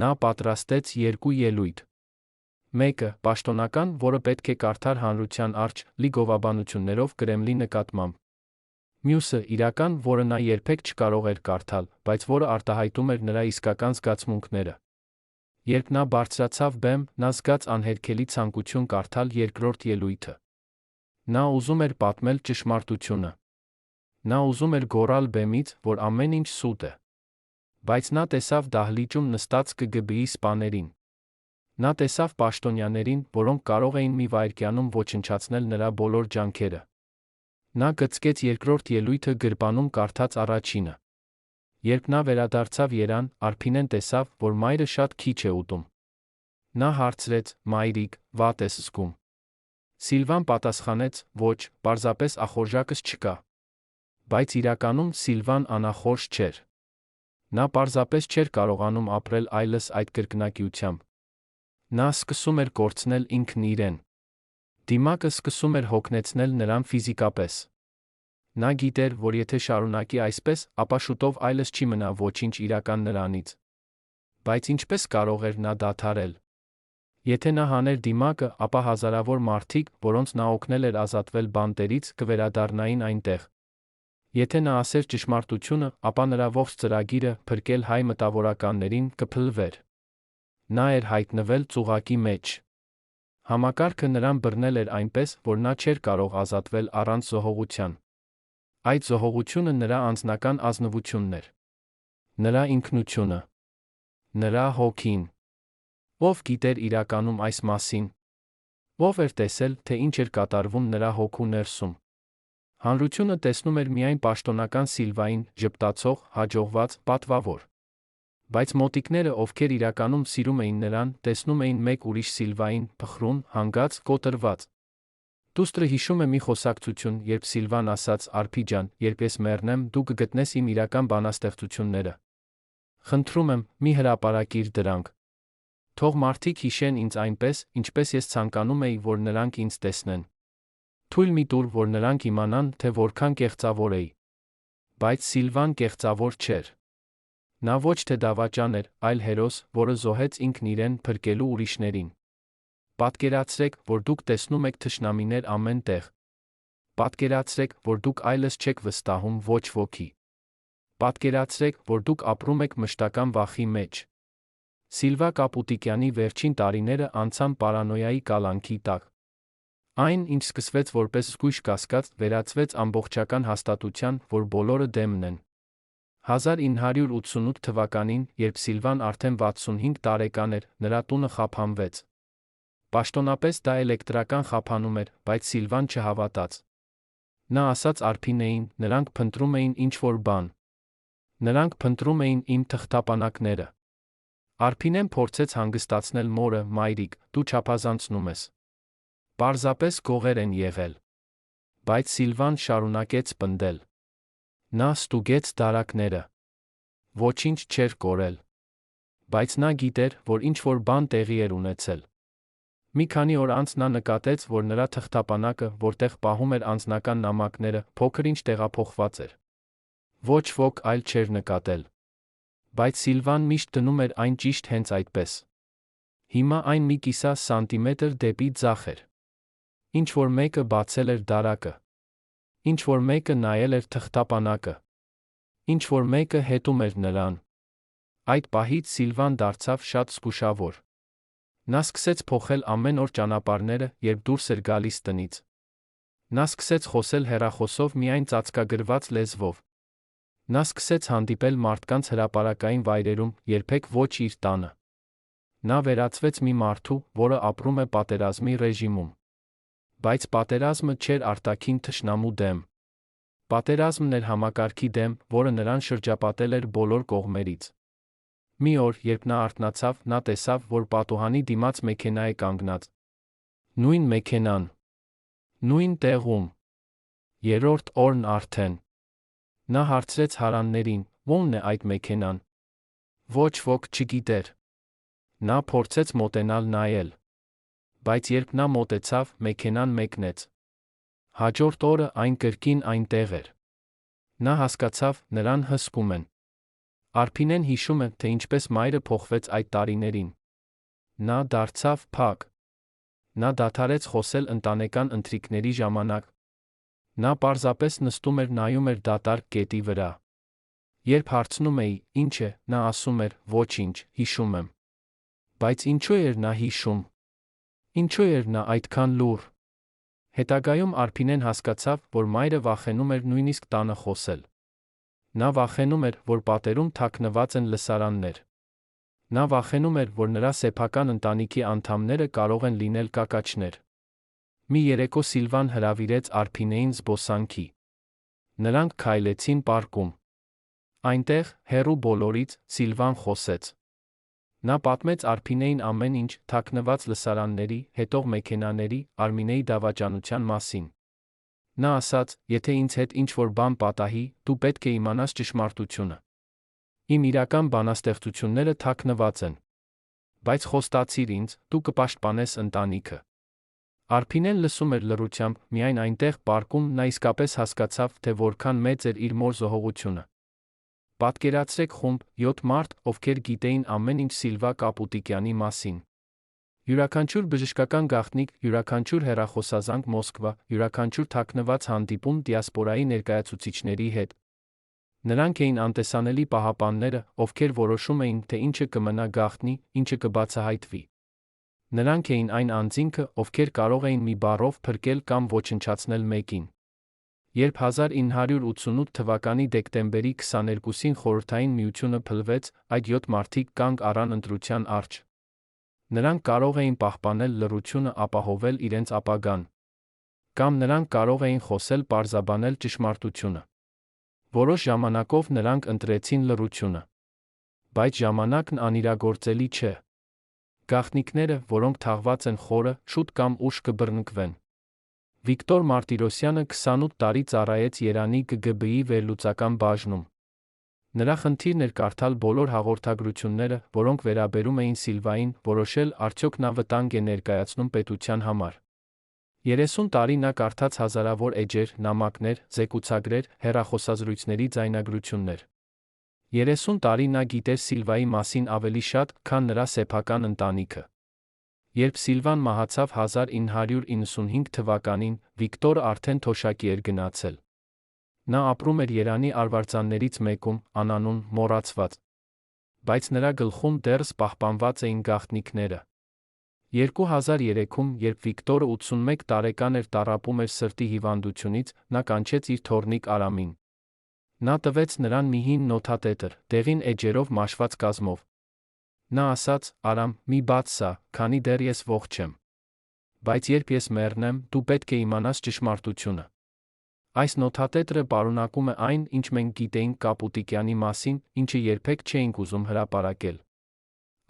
S1: Նա պատրաստեց երկու ելույթ։ Մեկը՝ պաշտոնական, որը պետք է կարդար հանրության առջ, լի գովաբանություններով Կրեմլի նկատմամբ։ Մյուսը՝ իրական, որը նա երբեք չկարող էր կարդալ, բայց որը արտահայտում էր նրա իսկական զգացմունքները։ Երբ նա բարձրացավ բեմ, նա զգաց անհերքելի ցանկություն կարդալ երկրորդ ելույթը։ Նա ուզում էր պատմել ճշմարտությունը։ Նա ուզում էր գոռալ բեմից, որ ամեն ինչ սուտ է։ Բայց նա տեսավ դահլիճում նստած ԿԳԲ-ի սպաներին։ Նա տեսավ պաշտոնյաներին, որոնք կարող էին մի վայրկյանում ոչնչացնել նրա բոլոր ջանքերը։ Նա գծկեց երկրորդ ելույթը գրպանում կարդաց առաջինը։ Երբ նա վերադարձավ երան, Արփինեն տեսավ, որ մայրը շատ քիչ է ուտում։ Նա հարցրեց. «Մայրիկ, վատ ես զգում»։ Սիլվան պատասխանեց. «Ոչ, պարզապես ախորժակս չկա»։ Բայց իրականում Սիլվան անախորժ չէր։ Նա պարզապես չէր կարողանում ապրել այլս այդ կրկնակիությամբ։ Նա սկսում էր կորցնել ինքն իրեն։ Դիմակը սկսում էր հոգնեցնել նրան ֆիզիկապես։ Նա գիտեր, որ եթե շարունակի այսպես, ապա շուտով այլս չի մնա ոչինչ իրական նրանից։ Բայց ինչպես կարող էր նա դադարել։ Եթե նա հաներ դիմակը, ապա հազարավոր մարդիկ, որոնց նա օգնել էր ազատվել բանտերից, կվերադառնային այնտեղ։ Եթե նա ասեր ճշմարտությունը, ապա նրա ողջ ծրագիրը՝ փրկել հայ մտավորականներին, կփլվեր։ Նա էր հայտնվել ծուղակի մեջ։ Համակարգը նրան բռնել էր այնպես, որ նա չէր կարող ազատվել առանց զոհողության։ Այդ զոհողությունը նրա անձնական ազնվությունն էր։ Նրա ինքնությունը։ Նրա հոգին։ Ով գիտեր իրականում այս մասին։ Ով էր տեսել, թե ինչ էր կատարվում նրա հոգու ներսում։ Հանրությունը տեսնում էր միայն պաշտոնական Սիլվային, ժպտացող, հաջողված, պատվավոր։ Բայց մոտիկները, ովքեր իրականում սիրում էին նրան, տեսնում էին մեկ ուրիշ Սիլվային, փխրուն, հանգած, կոտրված։ Դուստրը հիշում է մի խոսակցություն, երբ Սիլվան ասաց. «Արփի ջան, երբ ես մեռնեմ, դու կգտնես իմ իրական բանաստեղծությունները։ Խնդրում եմ, մի հրապարակիր դրանք։ Թող մարդիկ հիշեն ինձ այնպես, ինչպես ես ցանկանում էի, որ նրանք ինձ տեսնեն։ Թույլ մի տուր, որ նրանք իմանան, թե որքան կեղծավոր էի»։ Բայց Սիլվան կեղծավոր չէր։ Նա ոչ թե դավաճան էր, այլ հերոս, որը զոհեց ինքն իրեն փրկելու ուրիշներին։ Պատկերացրեք, որ դուք տեսնում եք թշնամիներ ամեն տեղ։ Պատկերացրեք, որ դուք այլս չեք վստահում ոչ ոքի։ Պատկերացրեք, որ դուք ապրում եք մշտական վախի մեջ։ Սիլվա Կապուտիկյանի վերջին տարիները անցան պարանոյայի կալանքի տակ։ Այն, ինչ սկսվեց որպես զգույշ կասկած, վերածվեց ամբողջական հաստատության, որ բոլորը դեմն են։ 1988 թվականին, երբ Սիլվան արդեն 65 տարեկան էր, նրա տունը խափանվեց։ Պաշտոնապես դա էլեկտրական խափանում էր, բայց Սիլվան չհավատաց։ Նա ասաց Արփինեին, նրանք փնտրում էին ինչ-որ բան։ Նրանք փնտրում էին իմ թղթապանակները։ Արփինեն փորձեց հանգստացնել մորը, մայրիկ, դու չափազանցնում ես։ Պարզապես գողեր են եղել։ Բայց Սիլվան շարունակեց պնդել։ Նա ստուգեց դարակները։ Ոչինչ չէր կորել։ Բայց նա գիտեր, որ ինչ-որ բան տեղի էր ունեցել։ Մի քանի օր անց նա նկատեց, որ նրա թղթապանակը, որտեղ պահում էր անձնական նամակները, փոքր-ինչ տեղափոխված էր։ Ոչ ոք այլ չէր նկատել։ Բայց Սիլվան միշտ դնում էր այն ճիշտ հենց այդպես։ Հիմա այն մի կիսա սանտիմետր դեպի ձախ էր։ Ինչ-որ մեկը բացել էր դարակը։ Ինչ-որ մեկը նայել էր թղթապանակը։ Ինչ-որ մեկը հետում էր նրան։ Այդ պահից Սիլվան դարձավ շատ զգուշավոր։ Նա սկսեց փոխել ամեն օր ճանապարհները, երբ դուրս էր գալիս տնից։ Նա սկսեց խոսել հեռախոսով միայն ծածկագրված լեզվով։ Նա սկսեց հանդիպել մարդկանց հրապարակային վայրերում, երբեք ոչ իր տանը։ Նա վերածվեց մի մարդու, որը ապրում է պատերազմի ռեժիմում։ Բայց պատերազմը չէր արտաքին թշնամու դեմ։ Պատերազմն էր համակարգի դեմ, որը նրան շրջապատել էր բոլոր կողմերից։ Մի օր, երբ նա արթնացավ, նա տեսավ, որ պատուհանի դիմաց մեքենա է կանգնած։ Նույն մեքենան։ Նույն տեղում։ Երրորդ օրն արդեն։ Նա հարցրեց հարաններին, ո՞րն է այդ մեքենան։ Ոչ ոք չգիտեր։ Նա փորձեց մոտենալ նայել։ Բայց երբ նա մոտեցավ, մեքենան մեկնեց։ Հաջորդ օրը այն կրկին այնտեղ էր։ Նա հասկացավ, նրան հսկում են։ Արփինեն հիշում է, թե ինչպես մայրը փոխվեց այդ տարիներին։ Նա դարձավ փակ։ Նա դադարեց խոսել ընտանեկան ընթրիքների ժամանակ։ Նա պարզապես նստում էր նայում էր դատարկ կետի վրա։ Երբ հարցնում էի, ինչ է, նա ասում էր, ոչինչ, հիշում եմ։ Բայց ինչու էր նա հիշում։ Ինչու էր նա այդքան լուռ։ Հետագայում Արփինեն հասկացավ, որ մայրը վախենում էր նույնիսկ տանը խոսել։ Նա վախենում էր, որ պատերում թաքնված են լսարաններ։ Նա վախենում էր, որ նրա սեփական ընտանիքի անդամները կարող են լինել կակաչներ։ Մի երեկո Սիլվան հրավիրեց Արփինեին զբոսանքի։ Նրանք քայլեցին պարկում։ Այնտեղ, հեռու բոլորից, Սիլվան խոսեց։ Նա պատմեց Արփինեին ամեն ինչ, թաքնված լսարանների, հետող մեքենաների, Արմինեի դավաճանության մասին։ Նա ասաց, եթե ինձ հետ ինչ-որ բան պատահի, դու պետք է իմանաս ճշմարտությունը։ Իմ իրական բանաստեղծությունները թաքնված են։ Բայց խոստացիր ինձ, դու կպաշտպանես ընտանիքը։ Արփինեն լսում էր լռությամբ, միայն այնտեղ պարկում նա իսկապես հասկացավ, թե որքան մեծ էր իր մոր զոհողությունը։ Պատկերացրեք խումբ, 7 մարդ, ովքեր գիտեին ամեն ինչ Սիլվա Կապուտիկյանի մասին։ Յուրաքանչյուր բժշկական գաղտնիք, յուրաքանչյուր հեռախոսազանգ Մոսկվա, յուրաքանչյուր թաքնված հանդիպում դիասպորայի ներկայացուցիչների հետ։ Նրանք էին անտեսանելի պահապանները, ովքեր որոշում էին, թե ինչը կմնա գաղտնի, ինչը կբացահայտվի։ Նրանք էին այն անձինքը, ովքեր կարող էին մի բառով փրկել կամ ոչնչացնել մեկին։ Երբ 1988 թվականի դեկտեմբերի 22-ին Խորհրդային Միությունը փլվեց, այդ 7 մարդիկ կանգ առան ընտրության առջ։ Նրանք կարող էին պահպանել լռությունը, ապահովել իրենց ապագան։ Կամ նրանք կարող էին խոսել, պարզաբանել ճշմարտությունը։ Որոշ ժամանակով նրանք ընտրեցին լռությունը։ Բայց ժամանակն անիրագործելի չէ։ Գաղտնիքները, որոնք թաղված են խորը, շուտ կամ ուշ կբռնկվեն։ Վիկտոր Մարտիրոսյանը 28 տարի ծառայեց Երանի ԿԳԲ-ի վերլուծական բաժնում։ Նրա խնդիրն էր կարդալ բոլոր հաղորդագրությունները, որոնք վերաբերում էին Սիլվային, որոշել, արդյոք նա վտանգ է ներկայացնում պետության համար։ 30 տարի նա կարդաց հազարավոր էջեր, նամակներ, զեկուցագրեր, հեռախոսազրույցների ձայնագրություններ։ 30 տարի նա գիտեր Սիլվայի մասին ավելի շատ, քան նրա սեփական ընտանիքը։ Երբ Սիլվան մահացավ 1995 թվականին, Վիկտորը արդեն թոշակի էր գնացել։ Նա ապրում էր Երանի արվարձաններից մեկում, անանուն, մոռացված։ Բայց նրա գլխում դեռս պահպանված էին գաղտնիքները։ 2003-ում, երբ Վիկտորը 81 տարեկան էր, տառապում էր սրտի հիվանդությունից, նա կանչեց իր թոռնիկ Արամին։ Նա տվեց նրան մի հին նոթատետր, դեղին էջերով մաշված կազմով։ Նա ասաց, Արամ, մի բաց սա, քանի դեռ ես ողջ եմ։ Բայց երբ ես մեռնեմ, դու պետք է իմանաս ճշմարտությունը։ Այս նոթատետրը պարունակում է այն, ինչ մենք գիտեինք Կապուտիկյանի մասին, ինչը երբեք չէինք ուզում հրապարակել։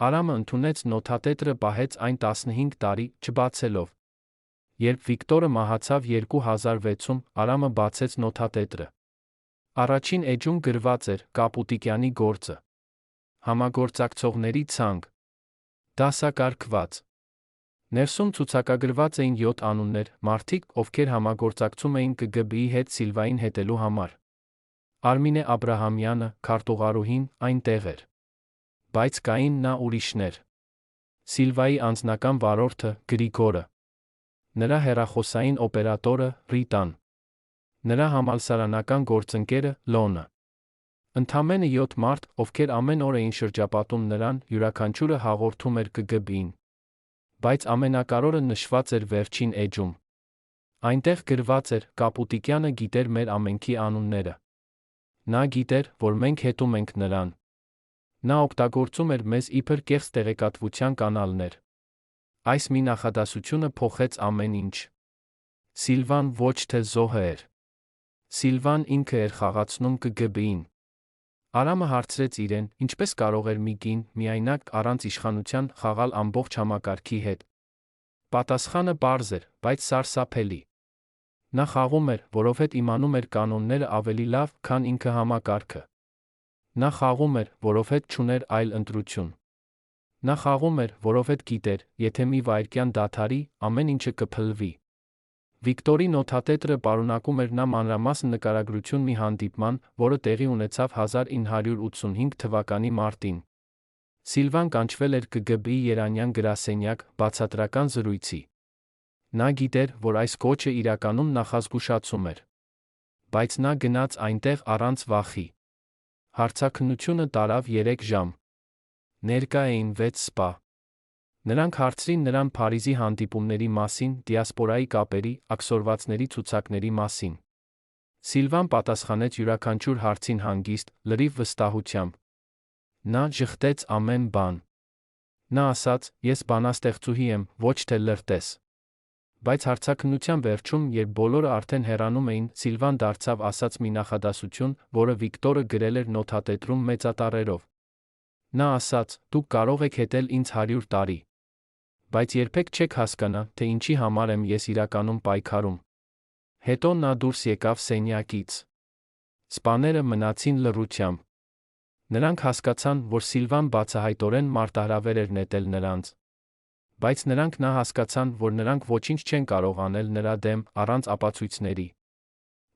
S1: Արամը ընդունեց նոթատետրը, պահեց այն 15 տարի, չբացելով։ Երբ Վիկտորը մահացավ 2006-ում, Արամը բացեց նոթատետրը։ Առաջին էջում գրված էր Կապուտիկյանի գործը։ Համագործակցողների ցանկ։ Դասակարգված։ Ներսում ցուցակագրված էին 7 անուններ, մարդիկ, ովքեր համագործակցում էին ԿԳԲ-ի հետ Սիլվային հետելու համար։ Արմինե Աբրահամյանը, քարտուղարուհին, այնտեղ էր։ Բայց կային նա ուրիշներ։ Սիլվայի անձնական վարորդը Գրիգորը, նրա հեռախոսային օպերատորը Ռիտան, նրա համալսարանական գործընկերը Լոնը։ Ընդամենը 7 մարդ, ովքեր ամեն օր էին շրջապատում նրան, յուրաքանչյուրը հաղորդում էր ԿԳԲ-ին։ Բայց ամենակարևորը նշված էր վերջին էջում։ Այնտեղ գրված էր. Կապուտիկյանը գիտեր մեր ամենքի անունները։ Նա գիտեր, որ մենք հետում ենք նրան։ Նա օգտագործում էր մեզ իբր կեղծ տեղեկատվության կանալներ։ Այս մի նախադասությունը փոխեց ամեն ինչ։ Սիլվան ոչ թե զոհը էր։ Սիլվան ինքը էր խաղացնում ԿԳԲ-ին։ Արամը հարցրեց իրեն, ինչպես կարող էր մի կին, միայնակ, առանց իշխանության, խաղալ ամբողջ համակարգի հետ։ Պատասխանը պարզ էր, բայց սարսափելի։ Նա խաղում էր, որովհետև իմանում էր կանոնները ավելի լավ, քան ինքը համակարգը։ Նա խաղում էր, որովհետև չուներ այլ ընտրություն։ Նա խաղում էր, որովհետև գիտեր, եթե մի վայրկյան դադարի, ամեն ինչը կփլվի։ Վիկտորի նոթատետրը պարունակում էր նա մանրամասն նկարագրություն մի հանդիպման, որը տեղի ունեցավ 1985 թվականի մարտին։ Սիլվան կանչվել էր ԿԳԲ-ի Երանյան գրասենյակ, բացատրական զրույցի։ Նա գիտեր, որ այս կոչը իրականում նախազգուշացում էր։ Բայց նա գնաց այնտեղ առանց վախի։ Հարցաքննությունը տարավ 3 ժամ։ Ներկա էին 6 սպա։ Նրանք հարցրին նրան Փարիզի հանդիպումների մասին, դիասպորայի կապերի, աքսորվածների ցուցակների մասին։ Սիլվան պատասխանեց յուրաքանչյուր հարցին հանգիստ, լրիվ վստահությամբ։ Նա ժխտեց ամեն բան։ Նա ասաց. ես բանաստեղծուհի եմ, ոչ թե լրտես։ Բայց հարցաքննության վերջում, երբ բոլորը արդեն հեռանում էին, Սիլվան դարձավ ասաց մի նախադասություն, որը Վիկտորը գրել էր նոթատետրում մեծատառերով։ Նա ասաց. դուք կարող եք հետել ինձ 100 տարի։ Բայց երբեք չեք հասկանա, թե ինչի համար եմ ես իրականում պայքարում։ Հետո նա դուրս եկավ սենյակից։ Սպաները մնացին լռությամբ։ Նրանք հասկացան, որ Սիլվան բացահայտորեն մարտահրավեր էր նետել նրանց։ Բայց նրանք նա հասկացան, որ նրանք ոչինչ չեն կարող անել նրա դեմ, առանց ապացույցների։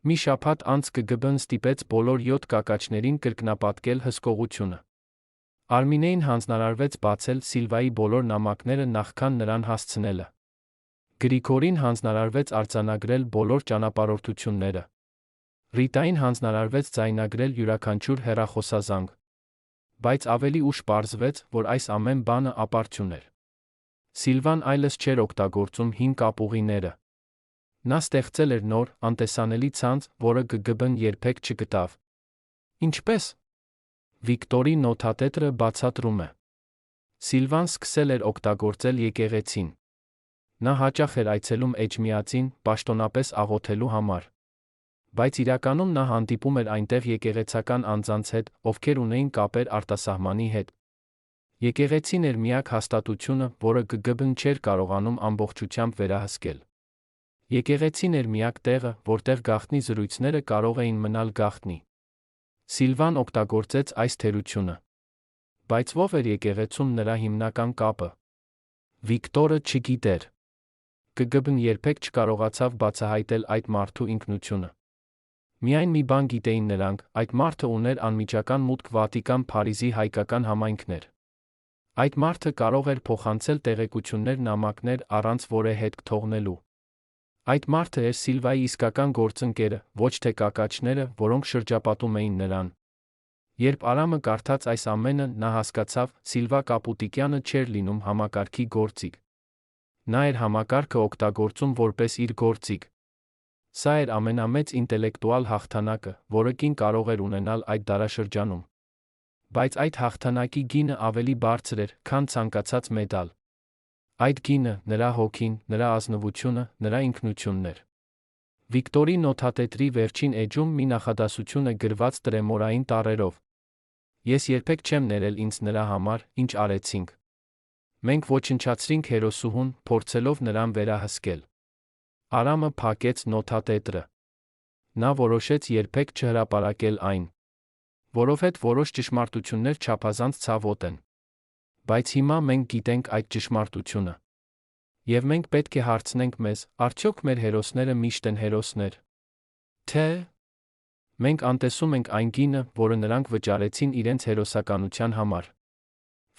S1: Մի շաբաթ անց ԿԳԲ-ն ստիպեց բոլոր 7 կակաչներին կրկնապատկել հսկողությունը։ Արմինեին հանձնարարվեց բացել Սիլվայի բոլոր նամակները նախքան նրան հասցնելը։ Գրիգորին հանձնարարվեց արձանագրել բոլոր ճանապարհորդությունները։ Ռիտային հանձնարարվեց ձայնագրել յուրաքանչյուր հեռախոսազանգ։ Բայց ավելի ուշ պարզվեց, որ այս ամեն բանը ապարդյուն էր։ Սիլվան այլևս չէր օգտագործում հին կապուղիները։ Նա ստեղծել էր նոր, անտեսանելի ցանց, որը ԿԳԲ-ն երբեք չգտավ։ Ինչպես։ Վիկտորի նոթատետրը բացատրում է։ Սիլվան սկսել էր օգտագործել եկեղեցին։ Նա հաճախ էր այցելում Էջմիածին, պաշտոնապես աղոթելու համար։ Բայց իրականում նա հանդիպում էր այնտեղ եկեղեցական անձանց հետ, ովքեր ունեին կապեր արտասահմանի հետ։ Եկեղեցին էր միակ հաստատությունը, որը ԿԳԲ-ն չէր կարողանում ամբողջությամբ վերահսկել։ Եկեղեցին էր միակ տեղը, որտեղ գաղտնի զրույցները կարող էին մնալ գաղտնի։ Սիլվան օգտագործեց այս թերությունը։ Բայց ով էր եկեղեցում նրա հիմնական կապը։ Վիկտորը չգիտեր։ ԿԳԲ-ն երբեք չկարողացավ բացահայտել այդ մարդու ինքնությունը։ Միայն մի բան գիտեին նրանք, այդ մարդը ուներ անմիջական մուտք Վատիկան Փարիզի հայկական համայնքներ։ Այդ մարդը կարող էր փոխանցել տեղեկություններ, նամակներ, առանց որևէ հետք թողնելու։ Այդ մարդը էր Սիլվայի իսկական գործընկերը, ոչ թե կակաչները, որոնք շրջապատում էին նրան։ Երբ Արամը կարդաց այս ամենը, նա հասկացավ, Սիլվա Կապուտիկյանը չէր լինում համակարգի գործիք։ Նա էր համակարգը օգտագործում որպես իր գործիք։ Սա էր ամենամեծ ինտելեկտուալ հաղթանակը, որը կին կարող էր ունենալ այդ դարաշրջանում։ Բայց այդ հաղթանակի գինը ավելի բարձր էր, քան ցանկացած մեդալ։ Այդ գինը, նրա հոգին, նրա ազնվությունը, նրա ինքնությունն էր։ Վիկտորի նոթատետրի վերջին էջում մի նախադասություն է գրված տրեմորային տառերով. Ես երբեք չեմ ներել ինձ նրա համար, ինչ արեցինք։ Մենք ոչնչացրինք հերոսուհուն, փորձելով նրան վերահսկել։ Արամը փակեց նոթատետրը։ Նա որոշեց երբեք չհրապարակել այն, որովհետև որոշ ճշմարտություններ չափազանց ցավոտ են։ Բայց հիմա մենք գիտենք այդ ճշմարտությունը։ Եվ մենք պետք է հարցնենք մեզ, արդյոք մեր հերոսները միշտ են հերոսներ։ Թե մենք անտեսում ենք այն գինը, որը նրանք վճարեցին իրենց հերոսականության համար։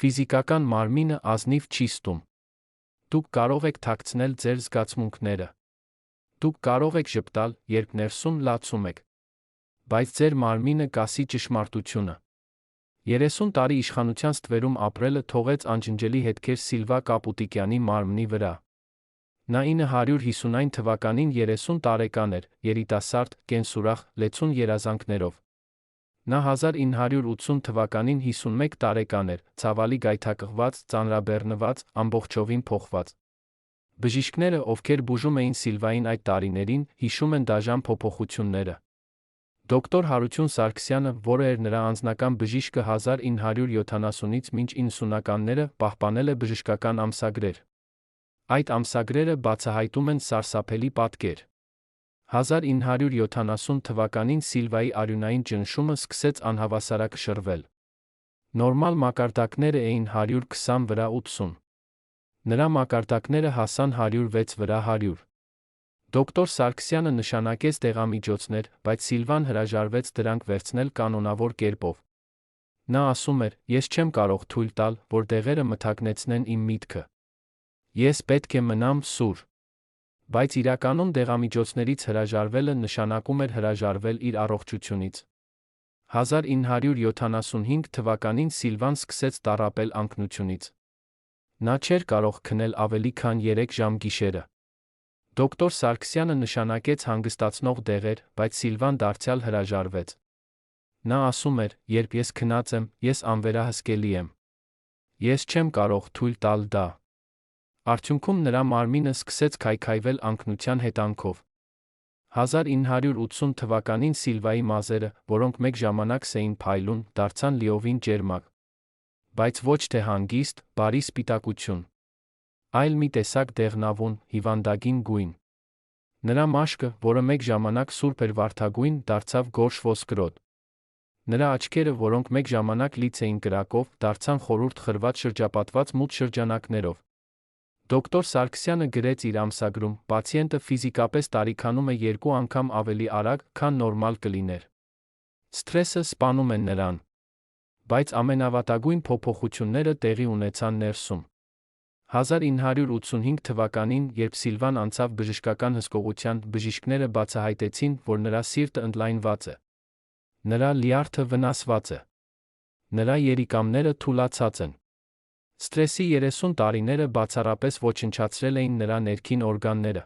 S1: Ֆիզիկական մարմինը ազնիվ չի ստում։ Դուք կարող եք թաքցնել ձեր զգացմունքները։ Դուք կարող եք ժպտալ, երբ ներսում լացում եք։ Բայց ձեր մարմինը կասի ճշմարտությունը։ 30 տարի իշխանության ստվերում ապրելը թողեց անջնջելի հետքեր Սիլվա Կապուտիկյանի մարմնի վրա։ Նա 959 թվականին 30 տարեկան էր, երիտասարդ, կենսուրախ, լեցուն երազանքներով։ Նա 1980 թվականին 51 տարեկան էր, ցավալի գայթակղված, ծանրաբեռնված, ամբողջովին փոխված։ Բժիշկները, ովքեր բուժում էին Սիլվային այդ տարիներին, հիշում են դաժան փոփոխությունները։ Դոկտոր Հարություն Սարգսյանը, որը էր նրա անձնական բժիշկը 1970-ից մինչ 90-ականները, պահպանել է բժշկական ամսագրեր։ Այդ ամսագրերը բացահայտում են սարսափելի պատկեր։ 1970 թվականին Սիլվայի արյունային ճնշումը սկսեց անհավասարակշռվել։ Նորմալ մակարդակները էին 120 վրա 80։ Նրա մակարդակները հասան 106 վրա 100։ Դոկտոր Սարգսյանը նշանակեց դեղամիջոցներ, բայց Սիլվան հրաժարվեց դրանք վերցնել կանոնավոր կերպով։ Նա ասում էր. Ես չեմ կարող թույլ տալ, որ դեղերը մթագնեցնեն իմ միտքը։ Ես պետք է մնամ սուր։ Բայց իրականում դեղամիջոցներից հրաժարվելը նշանակում էր հրաժարվել իր առողջությունից։ 1975 թվականին Սիլվան սկսեց տառապել անկնությունից։ Նա չէր կարող քնել ավելի քան 3 ժամ գիշերը։ Դոկտոր Սարգսյանը նշանակեց հանգստացնող դեղեր, բայց Սիլվան դարձյալ հրաժարվեց։ Նա ասում էր. երբ ես քնած եմ, ես անվերահսկելի եմ։ Ես չեմ կարող թույլ տալ դա։ Արդյունքում նրա մարմինը սկսեց քայքայվել անկնության հետանքով։ 1980 թվականին Սիլվայի մազերը, որոնք մեկ ժամանակ սեին փայլուն, դարձան լիովին ջերմակ։ Բայց ոչ թե հանգիստ, բարի սպիտակություն, այլ մի տեսակ դեղնավուն, հիվանդագին գույն։ Նրա մաշկը, որը մեկ ժամանակ սուրբ էր վարդագույն, դարձավ գորշ ոսկրոտ։ Նրա աչքերը, որոնք մեկ ժամանակ լից էին կրակով, դարձան խորհուրդ խրված շրջապատված մութ շրջանակներով։ Դոկտոր Սարգսյանը գրեց իր ամսագրում. Պացիենտը ֆիզիկապես տարիքանում է 2 անգամ ավելի արագ, քան նորմալ կլիներ։ Սթրեսը սպանում է նրան։ Բայց ամենավատագույն փոփոխությունները տեղի ունեցան ներսում։ 1985 թվականին, երբ Սիլվան անցավ բժշկական հսկողության, բժիշկները բացահայտեցին, որ նրա սիրտը ընդլայնված է։ Նրա լյարդը վնասված է։ Նրա երիկամները թուլացած են։ Սթրեսի 30 տարիները բացառապես ոչնչացրել էին նրա ներքին օրգանները։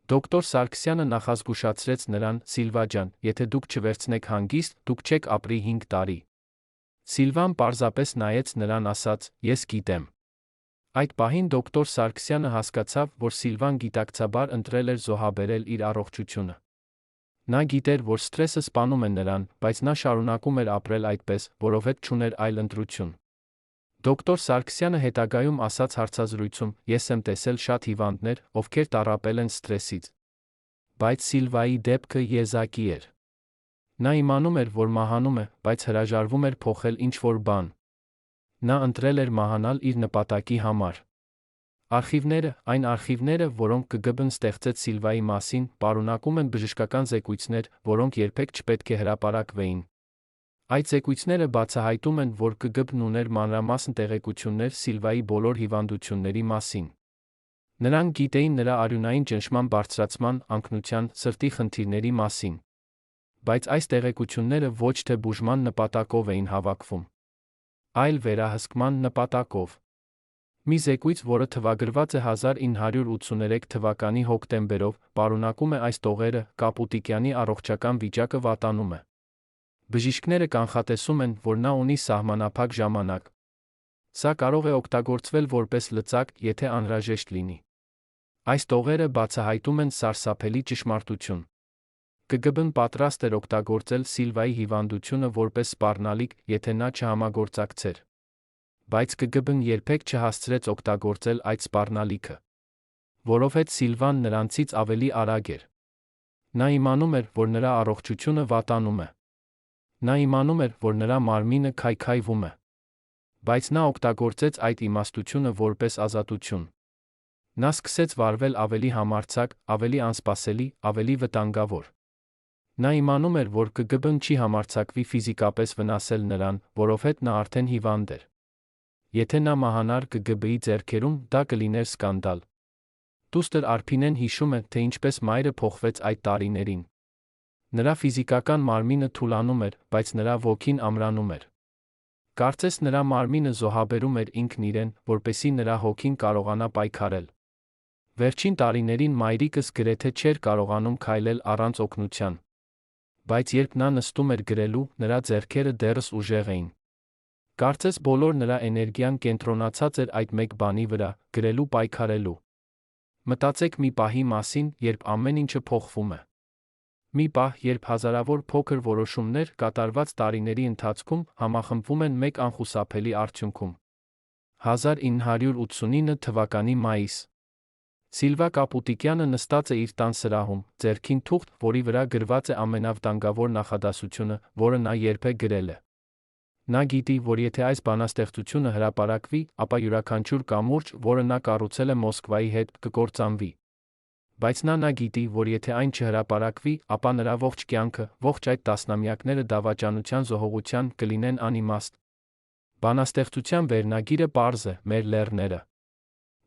S1: Դոկտոր Սարգսյանը նախազգուշացրեց նրան. Սիլվա ջան, եթե դուք չվերցնեք հանգիստ, դուք չեք ապրի 5 տարի։ Սիլվան պարզապես նայեց նրան, ասաց. Ես գիտեմ։ Այդ պահին դոկտոր Սարգսյանը հասկացավ, որ Սիլվան գիտակցաբար ընտրել էր զոհաբերել իր առողջությունը։ Նա գիտեր, որ սթրեսը սպանում է նրան, բայց նա շարունակում էր ապրել այդպես, որովհետև չուներ այլ ընտրություն։ Դոկտոր Սարգսյանը հետագայում ասաց հարցազրույցում. Ես եմ տեսել շատ հիվանդներ, ովքեր տառապել են սթրեսից։ Բայց Սիլվայի դեպքը եզակի էր։ Նա իմանում էր, որ մահանում է, բայց հրաժարվում էր փոխել ինչ-որ բան։ Նա ընտրել էր մահանալ իր նպատակի համար։ Արխիվները, այն արխիվները, որոնք ԿԳԲ-ն ստեղծեց Սիլվայի մասին, պարունակում են բժշկական զեկույցներ, որոնք երբեք չպետք է հրապարակվեին։ Այդ զեկույցները բացահայտում են, որ ԿԳԲ-ն ուներ մանրամասն տեղեկություններ Սիլվայի բոլոր հիվանդությունների մասին։ Նրանք գիտեին նրա արյունային ճնշման բարձրացման, անկնության, սրտի խնդիրների մասին։ Բայց այս տեղեկությունները ոչ թե բուժման նպատակով էին հավաքվում, այլ վերահսկման նպատակով։ Մի զեկույց, որը թվագրված է 1983 թվականի հոկտեմբերով, պարունակում է այս տողերը. Կապուտիկյանի առողջական վիճակը վատանում է։ Բժիշկները կանխատեսում են, որ նա ունի սահմանափակ ժամանակ։ Սա կարող է օգտագործվել որպես լծակ, եթե անհրաժեշտ լինի։ Այս տողերը բացահայտում են սարսափելի ճշմարտություն։ ԿԳԲ-ն պատրաստ էր օգտագործել Սիլվայի հիվանդությունը որպես սպառնալիք, եթե նա չհամագործակցեր։ Բայց ԿԳԲ-ն երբեք չհասցրեց օգտագործել այդ սպառնալիքը, որովհետև Սիլվան նրանցից ավելի արագ էր։ Նա իմանում էր, որ նրա առողջությունը վատանում է։ Նա իմանում էր, որ նրա մարմինը քայքայվում է։ Բայց նա օգտագործեց այդ իմաստությունը որպես ազատություն։ Նա սկսեց վարվել ավելի համարձակ, ավելի անսպասելի, ավելի վտանգավոր։ Նա իմանում էր, որ ԿԳԲ-ն չի համարձակվի ֆիզիկապես վնասել նրան, որովհետև նա արդեն հիվանդ էր։ Եթե նա մահանար ԿԳԲ-ի ձեռքերում, դա կլիներ սկանդալ։ Դուստր Արփինեն հիշում է, թե ինչպես մայրը փոխվեց այդ տարիներին։ Նրա ֆիզիկական մարմինը թուլանում էր, բայց նրա ոգին ամրանում էր։ Կարծես նրա մարմինը զոհաբերում էր ինքն իրեն, որպեսզի նրա հոգին կարողանա պայքարել։ Վերջին տարիներին մայրիկս գրեթե չէր կարողանում քայլել առանց օգնության։ Բայց երբ նա նստում էր գրելու, նրա ձեռքերը դեռս ուժեղ էին։ Կարծես բոլոր նրա էներգիան կենտրոնացած էր այդ մեկ բանի վրա՝ գրելու պայքարելու։ Մտածեք մի պահի մասին, երբ ամեն ինչը փոխվում է։ Մի պահ, երբ հազարավոր փոքր որոշումներ կատարված տարիների ընթացքում համախմբվում են մեկ անխուսափելի արդյունքում։ 1989 թվականի մայիս։ Սիլվա Կապուտիկյանը նստած է իր տան սրահում, ձեռքին թուղթ, որի վրա գրված է ամենավտանգավոր նախադասությունը, որը նա երբեք գրել է։ Նա գիտի, որ եթե այս բանաստեղծությունը հրապարակվի, ապա յուրաքանչյուր կամուրջ, որը նա կառուցել է Մոսկվայի հետ, կկործանվի։ Բայց նա գիտի, որ եթե այն չհրապարակվի, ապա նրա ողջ կյանքը, ողջ այդ տասնամյակները դավաճանության զոհողության կլինեն անիմաստ։ Բանաստեղծության վերնագիրը պարզ է՝ մեր լեռները։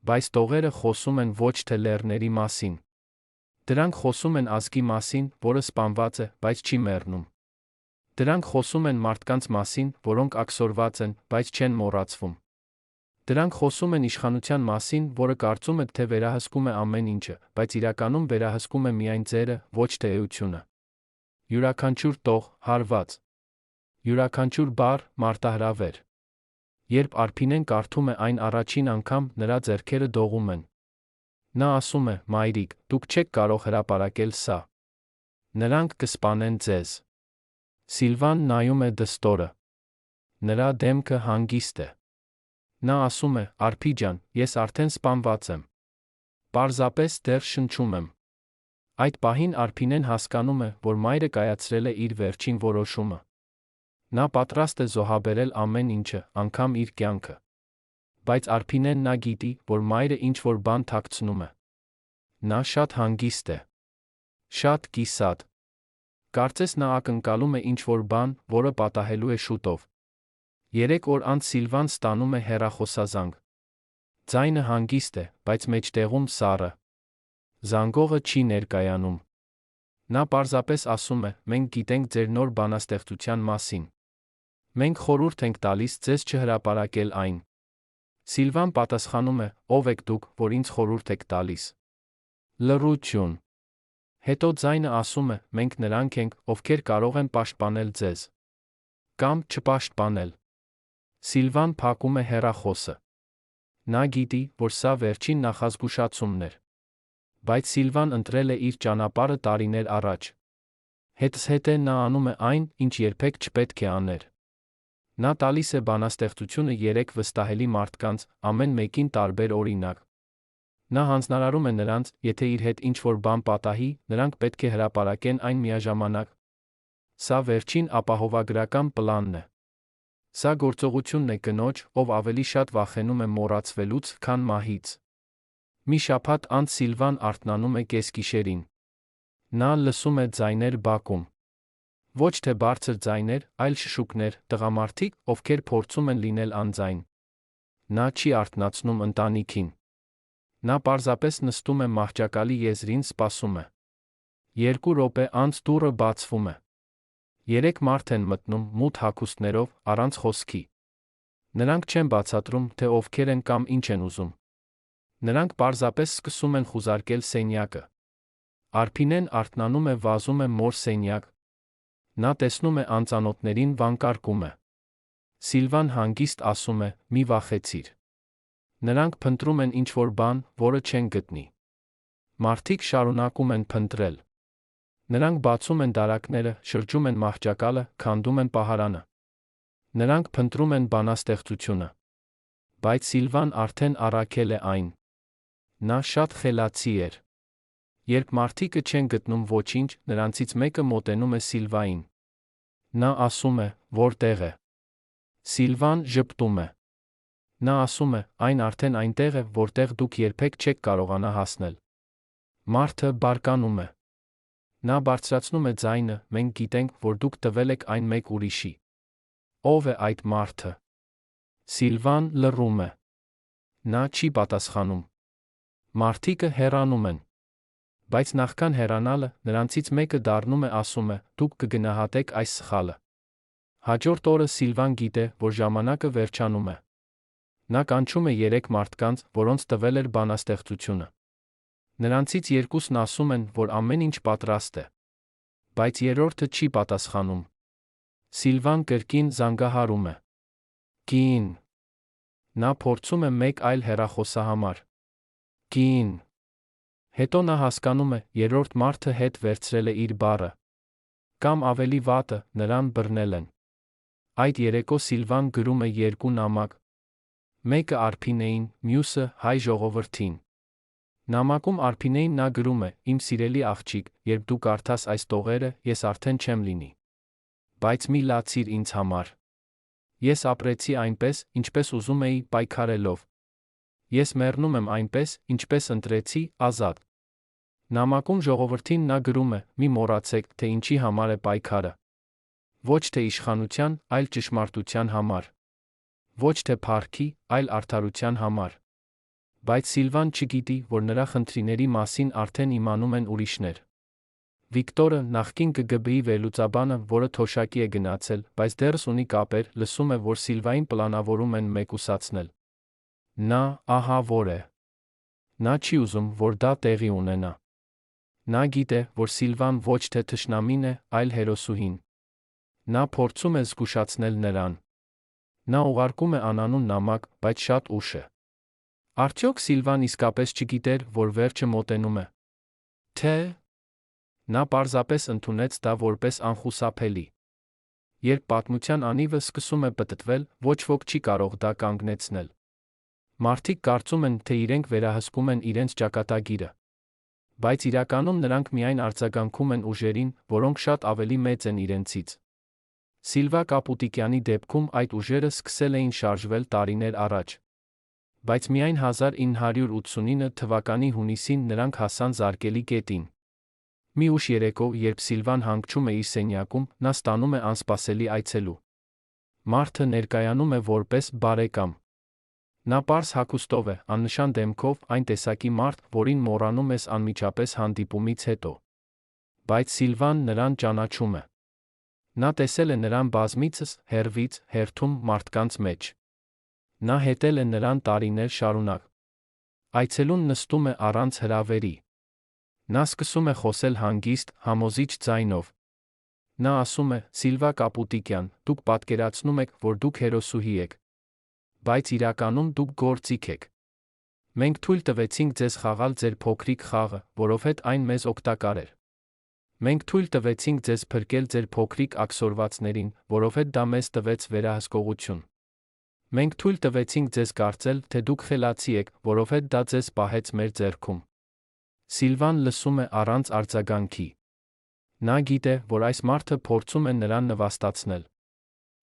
S1: Բայց տողերը խոսում են ոչ թե լեռների մասին։ Դրանք խոսում են ազգի մասին, որը սպանված է, բայց չի մեռնում։ Դրանք խոսում են մարդկանց մասին, որոնք աքսորված են, բայց չեն մոռացվում։ Դրանք խոսում են իշխանության մասին, որը կարծում է, թե վերահսկում է ամեն ինչը, բայց իրականում վերահսկում է միայն ձերը, ոչ թե էությունը։ Յուրաքանչյուր տող, հարված։ Յուրաքանչյուր բառ, մարտահրավեր։ Երբ Արփինեն կարդում է այն առաջին անգամ, նրա ձեռքերը դողում են։ Նա ասում է. «Մայրիկ, դուք չեք կարող հրապարակել սա։ Նրանք կսպանեն ձեզ»։ Սիլվան նայում է դստորը։ Նրա դեմքը հանգիստ է։ Նա ասում է. «Արփի ջան, ես արդեն սպանված եմ։ Պարզապես դեռ շնչում եմ»։ Այդ պահին Արփինեն հասկանում է, որ մայրը կայացրել է իր վերջին որոշումը։ Նա պատրաստ է զոհաբերել ամեն ինչը, անգամ իր կյանքը։ Բայց Արփինեն գիտի, որ մայրը ինչ-որ բան թաքցնում է։ Նա շատ հանգիստ է։ Շատ կիսատ։ Կարծես նա ակնկալում է ինչ-որ բան, որը պատահելու է շուտով։ 3 օր անց Սիլվան ստանում է հեռախոսազանգ։ Ձայնը հանգիստ է, բայց մեջտեղում սառը։ Զանգողը չի ներկայանում։ Նա պարզապես ասում է. «Մենք գիտենք ձեր նոր բանաստեղծության մասին։ Մենք խորհուրդ ենք տալիս ձեզ չհրապարակել այն»։ Սիլվան պատասխանում է. «Ով եք դուք, որ ինձ խորհուրդ եք տալիս»։ Լռություն։ Հետո ձայնը ասում է. «Մենք նրանք ենք, ովքեր կարող են պաշտպանել ձեզ։ Կամ չպաշտպանել»։ Սիլվան փակում է հեռախոսը։ Նա գիտի, որ սա վերջին նախազգուշացումն էր։ Բայց Սիլվան ընտրել է իր ճանապարհը տարիներ առաջ։ Հետզհետե նա անում է այն, ինչ երբեք չպետք է աներ։ Նա տալիս է բանաստեղծությունը 3 վստահելի մարդկանց, ամեն մեկին տարբեր օրինակ։ Նա հանձնարարում է նրանց, եթե իր հետ ինչ-որ բան պատահի, նրանք պետք է հրապարակեն այն միաժամանակ։ Սա վերջին ապահովագրական պլանն է։ Սա գործողությունն է կնոջ, ով ավելի շատ վախենում է մոռացվելուց, քան մահից։ Մի շաբաթ անց Սիլվան արթնանում է կեսգիշերին։ Նա լսում է ձայներ բակում։ Ոչ թե բարձր ձայներ, այլ շշուկներ, տղամարդիկ, ովքեր փորձում են լինել անձայն։ Նա չի արթնացնում ընտանիքին։ Նա պարզապես նստում է մահճակալի եզրին, սպասում է։ 2 րոպե անց դուռը բացվում է։ 3 մարդ են մտնում, մութ հագուստներով, առանց խոսքի։ Նրանք չեն բացատրում, թե ովքեր են կամ ինչ են ուզում։ Նրանք պարզապես սկսում են խուզարկել սենյակը։ Արփինեն արթնանում է, վազում է մոր սենյակ։ Նա տեսնում է անծանոթներին, վանկարկում է։ Սիլվան հանգիստ ասում է. «Մի վախեցիր»։ Նրանք փնտրում են ինչ-որ բան, որը չեն գտնի։ Մարդիկ շարունակում են փնտրել։ Նրանք բացում են դարակները, շրջում են մահճակալը, քանդում են պահարանը։ Նրանք փնտրում են բանաստեղծությունը։ Բայց Սիլվան արդեն առաքել է այն։ Նա շատ խելացի էր։ Երբ մարդիկը չեն գտնում ոչինչ, նրանցից մեկը մոտենում է Սիլվային։ Նա ասում է, որտեղ է։ Սիլվան ժպտում է։ Նա ասում է, այն արդեն այնտեղ է, որտեղ դուք երբեք չեք կարողանա հասնել։ Մարդը բարկանում է։ Նա բարձրացնում է ձայնը, մենք գիտենք, որ դուք տվել եք այն մեկ ուրիշի։ Ո՞վ է այդ մարդը։ Սիլվան լռում է։ Նա չի պատասխանում։ Մարդիկը հեռանում են։ Բայց նախքան հեռանալը, նրանցից մեկը դառնում է ասում է, դուք կգնահատեք այս սխալը։ Հաջորդ օրը Սիլվան գիտե, որ ժամանակը վերջանում է։ Նա կանչում է 3 մարդկանց, որոնց տվել էր բանաստեղծությունը։ Նրանցից երկուսն ասում են, որ ամեն ինչ պատրաստ է։ Բայց երրորդը չի պատասխանում։ Սիլվան կրկին զանգահարում է։ Կին։ Նա փորձում է մեկ այլ հեռախոսահամար։ Կին։ Հետո նա հասկանում է, երրորդ մարդը հետ վերցրել է իր բառը։ Կամ ավելի վատը, նրան բռնել են։ Այդ երեկո Սիլվան գրում է 2 նամակ։ Մեկը Արփինեին, մյուսը հայ ժողովրդին։ Նամակում Արփինեին նա գրում է. Իմ սիրելի աղջիկ, երբ դու կարդաս այս տողերը, ես արդեն չեմ լինի։ Բայց մի լացիր ինձ համար։ Ես ապրեցի այնպես, ինչպես ուզում էի, պայքարելով։ Ես մեռնում եմ այնպես, ինչպես ընտրեցի, ազատ։ Նամակում ժողովրդին նա գրում է. Մի մոռացեք, թե ինչի համար է պայքարը։ Ոչ թե իշխանության, այլ ճշմարտության համար։ Ոչ թե փառքի, այլ արդարության համար։ Բայց Սիլվան չգիտի, որ նրա խնդիրների մասին արդեն իմանում են ուրիշներ։ Վիկտորը, նախկին ԿԳԲ-ի վերլուծաբանը, որը թոշակի է գնացել, բայց դեռս ունի կապեր, լսում է, որ Սիլվային պլանավորում են մեկուսացնել։ Նա, ահա որ է։ Նա չի ուզում, որ դա տեղի ունենա։ Նա գիտե, որ Սիլվան ոչ թե թշնամին է, այլ հերոսուհին։ Նա փորձում է զգուշացնել նրան։ Նա ուղարկում է անանուն նամակ, բայց շատ ուշ է։ Արդյոք Սիլվան իսկապես չգիտեր, որ վերջը մոտենում է։ Թե նա պարզապես ընդունեց դա որպես անխուսափելի։ Երբ պատմության անիվը սկսում է պտտվել, ոչ ոք չի կարող դա կանգնեցնել։ Մարդիկ կարծում են, թե իրենք վերահսկում են իրենց ճակատագիրը։ Բայց իրականում նրանք միայն արձագանքում են ուժերին, որոնք շատ ավելի մեծ են իրենցից։ Սիլվա Կապուտիկյանի դեպքում այդ ուժերը սկսել էին շարժվել տարիներ առաջ։ Բայց միայն 1989 թվականի հունիսին նրանք հասան զարկելի կետին։ Մի ուշ երեկո, երբ Սիլվան հանգչում է իր սենյակում, նա ստանում է անսպասելի այցելու։ Մարդը ներկայանում է որպես բարեկամ։ Նա պարզ հագուստով է, աննշան դեմքով, այն տեսակի մարդ, որին մոռանում ես անմիջապես հանդիպումից հետո։ Բայց Սիլվան նրան ճանաչում է։ Նա տեսել է նրան բազմիցս, հեռվից, հերթում մարդկանց մեջ։ Նա հետել է նրան տարիներ շարունակ։ Այցելուն նստում է առանց հրավերի։ Նա սկսում է խոսել հանգիստ, համոզիչ ձայնով։ Նա ասում է. Սիլվա Կապուտիկյան, դուք պատկերացնում եք, որ դուք հերոսուհի եք։ Բայց իրականում դուք գործիք եք։ Մենք թույլ տվեցինք ձեզ խաղալ ձեր փոքրիկ խաղը, որովհետև այն մեզ օգտակար էր։ Մենք թույլ տվեցինք ձեզ փրկել ձեր փոքրիկ աքսորվածներին, որովհետև դա մեզ տվեց վերահսկողություն։ Մենք թույլ տվեցինք ձեզ կարծել, թե դուք խելացի եք, որովհետև դա ձեզ պահեց մեր ձեռքում։ Սիլվան լսում է առանց արձագանքի։ Նա գիտե, որ այս մարդը փորձում է նրան նվաստացնել։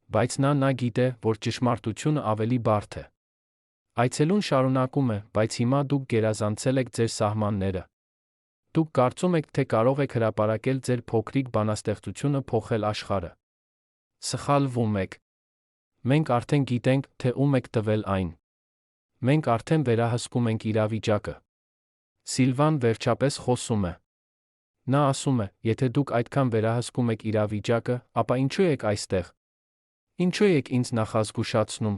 S1: Բայց նա գիտե, որ ճշմարտությունը ավելի բարդ է։ Այցելուն շարունակում է, բայց հիմա դուք գերազանցել եք ձեր սահմանները։ Դուք կարծում եք, թե կարող եք հրապարակել ձեր փոքրիկ բանաստեղծությունը փոխել աշխարհը։ Սխալվում եք։ Մենք արդեն գիտենք, թե ում եք տվել այն։ Մենք արդեն վերահսկում ենք իրավիճակը։ Սիլվան վերջապես խոսում է։ Նա ասում է, եթե դուք այդքան վերահսկում եք իրավիճակը, ապա ինչու եք այստեղ։ Ինչու եք ինձ նախազգուշացնում։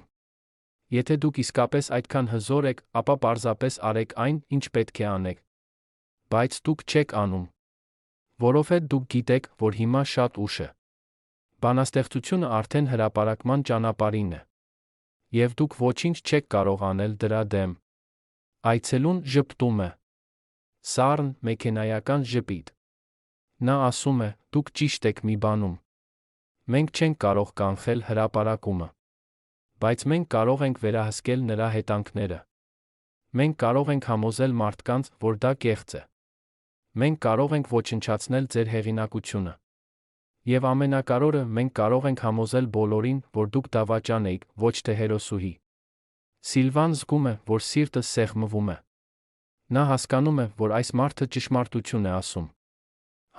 S1: Եթե դուք իսկապես այդքան հզոր եք, ապա պարզապես արեք այն, ինչ պետք է անեք։ Բայց դուք չեք անում։ Որովհետև դուք գիտեք, որ հիմա շատ ուշ է։ Բանաստեղծությունը արդեն հրապարակման ճանապարհին է։ Եվ դուք ոչինչ չեք կարող անել դրա դեմ։ Այցելուն ժպտում է։ Սառն, մեքենայական ժպիտ։ Նա ասում է, դուք ճիշտ եք մի բանում։ Մենք չենք կարող կանխել հրապարակումը։ Բայց մենք կարող ենք վերահսկել նրա հետանքները։ Մենք կարող ենք համոզել մարդկանց, որ դա կեղծ է։ Մենք կարող ենք ոչնչացնել ձեր հեղինակությունը։ Եվ ամենակարևորը, մենք կարող ենք համոզել բոլորին, որ դուք դավաճան եք, ոչ թե հերոսուհի։ Սիլվան զգում է, որ սիրտը սեղմվում է։ Նա հասկանում է, որ այս մարդը ճշմարտություն է ասում։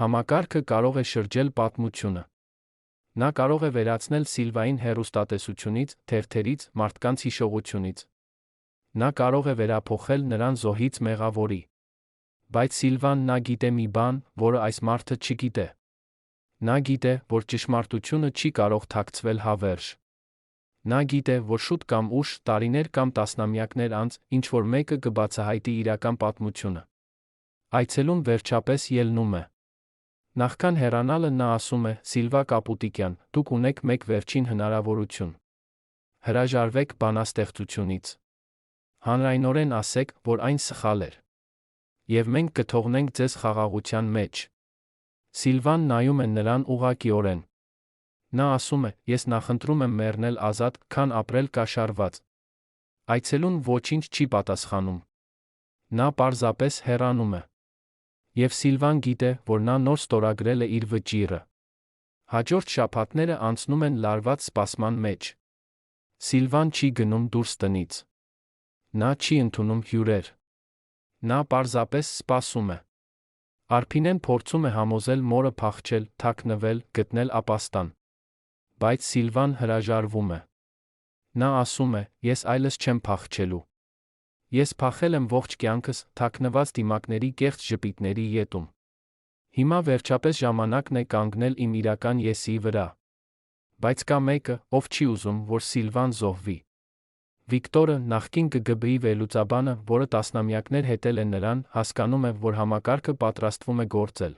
S1: Համակարգը կարող է շրջել պատմությունը։ Նա կարող է վերացնել Սիլվային հեռուստատեսությունից, թերթերից, մարդկանց հիշողությունից։ Նա կարող է վերափոխել նրան զոհից մեղավորի։ Բայց Սիլվան նա գիտե մի բան, որը այս մարդը չգիտե։ Նա գիտե, որ ճշմարտությունը չի կարող թաքցվել հավերժ։ Նա գիտե, որ շուտ կամ ուշ, տարիներ կամ տասնամյակներ անց, ինչ-որ մեկը կբացահայտի իրական պատմությունը։ Այցելուն վերջապես ելնում է։ Նախքան հեռանալը նա ասում է. Սիլվա Կապուտիկյան, դուք ունեք մեկ վերջին հնարավորություն։ Հրաժարվեք բանաստեղծությունից։ Հանրայնորեն ասեք, որ այն սխալ էր։ Եվ մենք կթողնենք ձեզ խաղաղության մեջ։ Սիլվան նայում է նրան ուղղակիորեն։ Նա ասում է. ես նախընտրում եմ մեռնել ազատ, քան ապրել կաշառված։ Այցելուն ոչինչ չի պատասխանում։ Նա պարզապես հեռանում է։ Եվ Սիլվան գիտե, որ նա նոր ստորագրել է իր վճիռը։ Հաջորդ շաբաթները անցնում են լարված սպասման մեջ։ Սիլվան չի գնում դուրս տնից։ Նա չի ընդունում հյուրեր։ Նա պարզապես սպասում է։ Արփինեն փորձում է համոզել մորը փախչել, թաքնվել, գտնել ապաստան։ Բայց Սիլվան հրաժարվում է։ Նա ասում է. ես այլս չեմ փախչելու։ Ես փախել եմ ողջ կյանքս, թաքնված դիմակների կեղծ ժպիտների ետում։ Հիմա վերջապես ժամանակն է կանգնել իմ իրական եսի վրա։ Բայց կա մեկը, ով չի ուզում, որ Սիլվան զոհվի։ Վիկտորը, նախկին ԿԳԲ-ի վերլուծաբանը, որը տասնամյակներ հետել է նրան, հասկանում է, որ համակարգը պատրաստվում է գործել։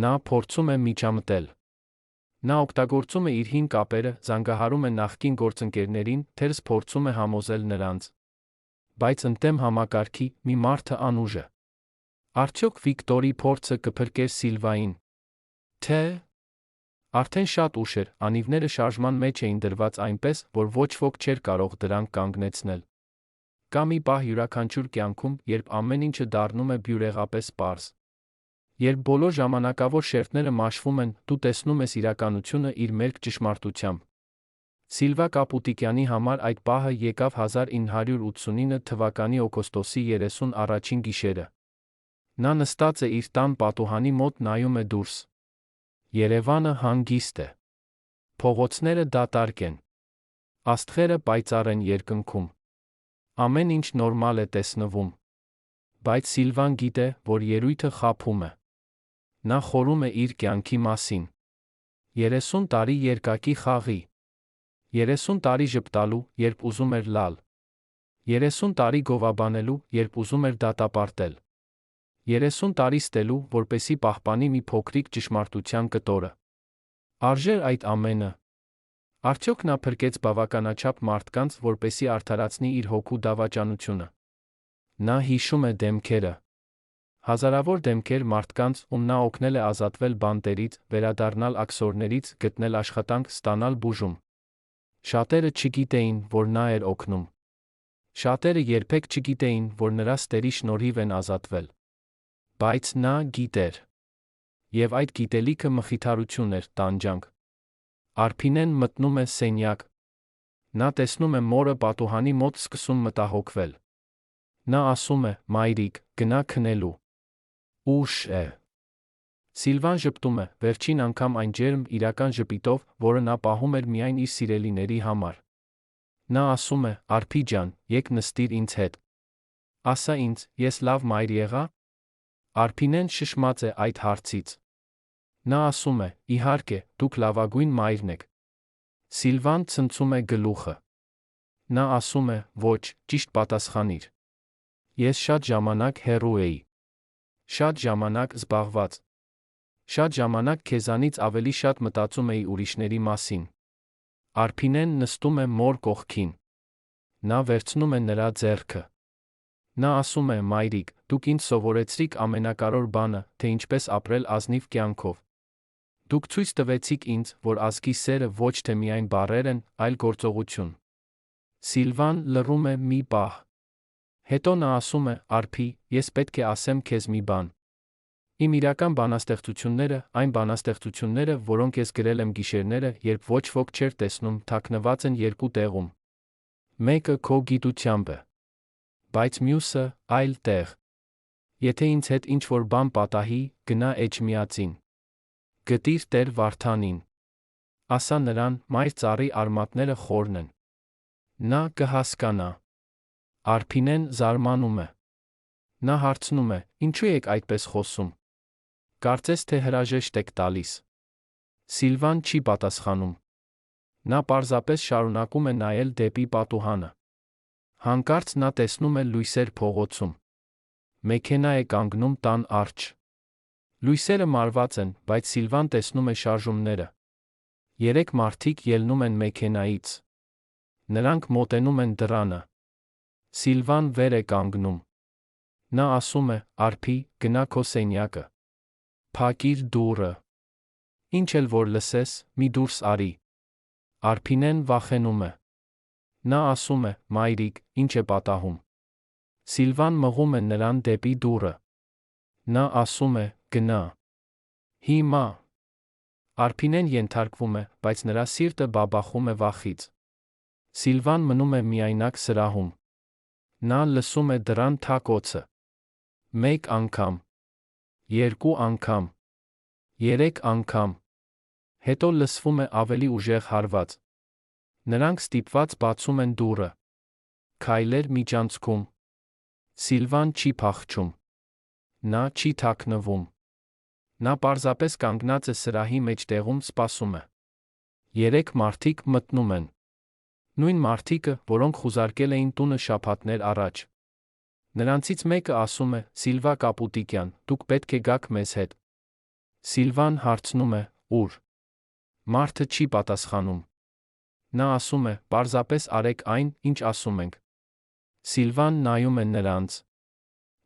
S1: Նա փորձում է միջամտել։ Նա օգտագործում է իր հին կապերը, զանգահարում է նախկին գործընկերներին, թերս փորձում է համոզել նրանց։ Բայց ընդդեմ համակարգի, մի մարդը անուժ է։ Արդյոք Վիկտորի փորձը կփրկեր Սիլվային։ Թե արդեն շատ ուշ էր, անիվները շարժման մեջ էին դրված այնպես, որ ոչ ոք չէր կարող դրանք կանգնեցնել։ Կա մի պահ յուրաքանչյուր կյանքում, երբ ամեն ինչը դառնում է բյուրեղապես պարզ։ Երբ բոլոր ժամանակավոր շերտները մաշվում են, դու տեսնում ես իրականությունը իր մերկ ճշմարտությամբ։ Սիլվա Կապուտիկյանի համար այդ պահը եկավ 1989 թվականի օգոստոսի 31-ին գիշերը։ Նա նստած է իր տան պատուհանի մոտ, նայում է դուրս։ Երևանը հանգիստ է։ Փողոցները դատարկ են։ Աստղերը պայծառ են երկնքում։ Ամեն ինչ նորմալ է տեսնվում։ Բայց Սիլվան գիտե, որ ելույթը խաբում է։ Նա խորում է իր կյանքի մասին։ 30 տարի երկակի խաղի։ 30 տարի ժպտալու, երբ ուզում էր լալ։ 30 տարի գովաբանելու, երբ ուզում էր դատապարտել։ 30 տարի ստելու, որպեսի պահպանի մի փոքրիկ ճշմարտության կտորը։ Արժեր այդ ամենը։ Արդյոք նա փրկեց բավականաչափ մարդկանց, որպեսի արդարացնի իր հոգու դավաճանությունը։ Նա հիշում է դեմքերը։ Հազարավոր դեմքեր մարդկանց, ում նա օգնել է ազատվել բանտերից, վերադառնալ աքսորներից, գտնել աշխատանք, ստանալ բուժում։ Շատերը չգիտեին, որ նա էր օգնում։ Շատերը երբեք չգիտեին, որ նրա ստերի շնորհիվ են ազատվել։ Բայց նա գիտեր։ Եվ այդ գիտելիքը մխիթարություն էր, տանջանք։ Արփինեն մտնում է սենյակ։ Նա տեսնում է մորը պատուհանի մոտ սկսում մտահոգվել։ Նա ասում է. մայրիկ, գնա քնելու։ Ուշ է։ Սիլվան ժպտում է, վերջին անգամ այն ջերմ, իրական ժպիտով, որը նա պահում էր միայն իր սիրելիների համար։ Նա ասում է. Արփի ջան, եկ նստիր ինձ հետ։ Ասա ինձ, ես լավ մայր եղա։ Արփինեն շշմած է այդ հարցից։ Նա ասում է. իհարկե, դուք լավագույն մայրն եք։ Սիլվան ցնցում է գլուխը։ Նա ասում է. ոչ, ճիշտ պատասխանիր։ Ես շատ ժամանակ հեռու էի։ Շատ ժամանակ զբաղված։ Շատ ժամանակ քեզանից ավելի շատ մտածում էի ուրիշների մասին։ Արփինեն նստում է մոր կողքին։ Նա վերցնում է նրա ձեռքը։ Նա ասում է. մայրիկ, Դուք ինձ սովորեցրիք ամենակարևոր բանը, թե ինչպես ապրել ազնիվ կյանքով։ Դուք ցույց տվեցիք ինձ, որ ազգի սերը ոչ թե միայն բառեր են, այլ գործողություն։ Սիլվան լռում է մի պահ։ Հետո նա ասում է. «Արփի, ես պետք է ասեմ քեզ մի բան։ Իմ իրական բանաստեղծությունները, այն բանաստեղծությունները, որոնք ես գրել եմ գիշերները, երբ ոչ ոք չէր տեսնում, թաքնված են երկու տեղում։ Մեկը քո գիտությամբ է, բայց մյուսը այլ տեղ։ Եթե ինձ հետ ինչ-որ բան պատահի, գնա Էջմիածին։ Գտիր Տեր Վարդանին։ Ասա նրան, մայր ծառի արմատները խորն են։ Նա կհասկանա»։ Արփինեն զարմանում է։ Նա հարցնում է. «Ինչու եք այդպես խոսում։ Կարծես թե հրաժեշտ եք տալիս»։ Սիլվան չի պատասխանում։ Նա պարզապես շարունակում է նայել դեպի պատուհանը։ Հանկարծ նա տեսնում է լույսեր փողոցում։ Մեքենա է կանգնում տան առջ։ Լույսերը մարված են, բայց Սիլվան տեսնում է շարժումները։ 3 մարդիկ ելնում են մեքենայից։ Նրանք մոտենում են դռանը։ Սիլվան վեր է կանգնում։ Նա ասում է. «Արփի, գնա քո սենյակը։ Փակիր դուռը։ Ինչ էլ որ լսես, մի դուրս արի»։ Արփինեն վախենում է։ Նա ասում է. «Մայրիկ, ինչ է պատահում»։ Սիլվան մղում է նրան դեպի դուռը։ Նա ասում է. «Գնա»։ Հիմա։ Արփինեն ենթարկվում է, բայց նրա սիրտը բաբախում է վախից։ Սիլվան մնում է միայնակ սրահում։ Նա լսում է դռան թակոցը։ 1 անգամ, 2 անգամ, 3 անգամ։ Հետո լսվում է ավելի ուժեղ հարված։ Նրանք ստիպված բացում են դուռը։ Քայլեր միջանցքում։ Սիլվան չի փախչում։ Նա չի թաքնվում։ Նա պարզապես կանգնած է սրահի մեջտեղում սպասում է։ 3 մարդիկ մտնում են։ Նույն մարդիկը, որոնք խուզարկել էին տունը շաբաթներ առաջ։ Նրանցից մեկը ասում է. «Սիլվա Կապուտիկյան, դուք պետք է գաք մեզ հետ»։ Սիլվան հարցնում է. «Ուր»։ Մարդը չի պատասխանում։ Նա ասում է. «Պարզապես արեք այն, ինչ ասում ենք»։ Սիլվան նայում է նրանց։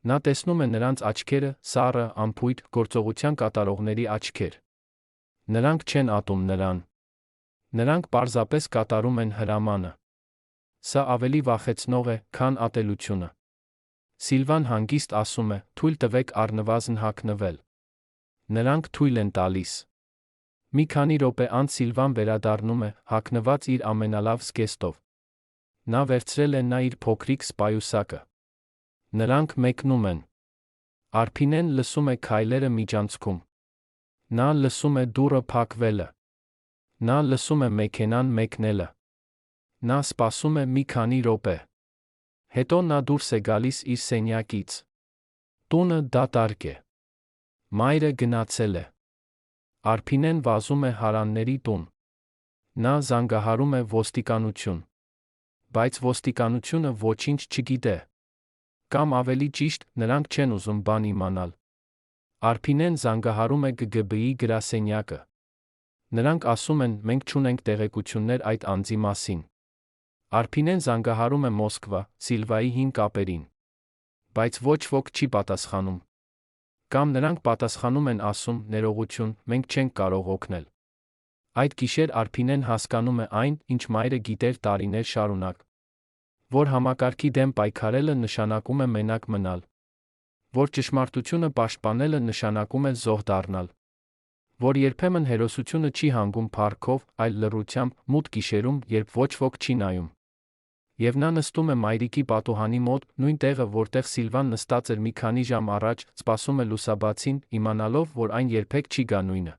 S1: Նա տեսնում է նրանց աչքերը, սառը, անփույթ, գործողության կատարողների աչքեր։ Նրանք չեն ատում նրան։ Նրանք պարզապես կատարում են հրամանը։ Սա ավելի վախեցնող է, քան ատելությունը։ Սիլվան հանգիստ ասում է. «Թույլ տվեք առնվազն հագնվել»։ Նրանք թույլ են տալիս։ Մի քանի րոպե անց Սիլվան վերադառնում է, հագնված իր ամենալավ զգեստով։ Նա վերցրել է իր փոքրիկ սպայուսակը։ Նրանք մեկնում են։ Արփինեն լսում է քայլերը միջանցքում։ Նա լսում է դուռը փակվելը։ Նա լսում է մեքենան մեկնելը։ Նա սպասում է մի քանի րոպե։ Հետո նա դուրս է գալիս իր սենյակից։ Տունը դատարկ է։ Մայրը գնացել է։ Արփինեն վազում է Հարանների տուն։ Նա զանգահարում է ոստիկանություն։ Բայց ոստիկանությունը ոչինչ չգիտե։ Կամ ավելի ճիշտ, նրանք չեն ուզում բան իմանալ։ Արփինեն զանգահարում է ԿԳԲ-ի գրասենյակը։ Նրանք ասում են. «Մենք չունենք տեղեկություններ այդ անձի մասին»։ Արփինեն զանգահարում է Մոսկվա, Սիլվայի հին կապերին։ Բայց ոչ ոք չի պատասխանում։ Կամ նրանք պատասխանում են ասում. «Ներողություն, մենք չենք կարող օգնել»։ Այդ գիշեր Արփինեն հասկանում է այն, ինչ մայրը գիտեր տարիներ շարունակ։ Որ համակարգի դեմ պայքարելը նշանակում է մենակ մնալ։ Որ ճշմարտությունը պաշտպանելը նշանակում է զոհ դառնալ։ Որ երբեմն հերոսությունը չի հանգում փառքով, այլ լռությամբ, մութ գիշերում, երբ ոչ ոք չի նայում։ Եվ նա նստում է մայրիկի պատուհանի մոտ, նույն տեղը, որտեղ Սիլվան նստած էր մի քանի ժամ առաջ, սպասում է լուսաբացին, իմանալով, որ այն երբեք չի գա նույնը։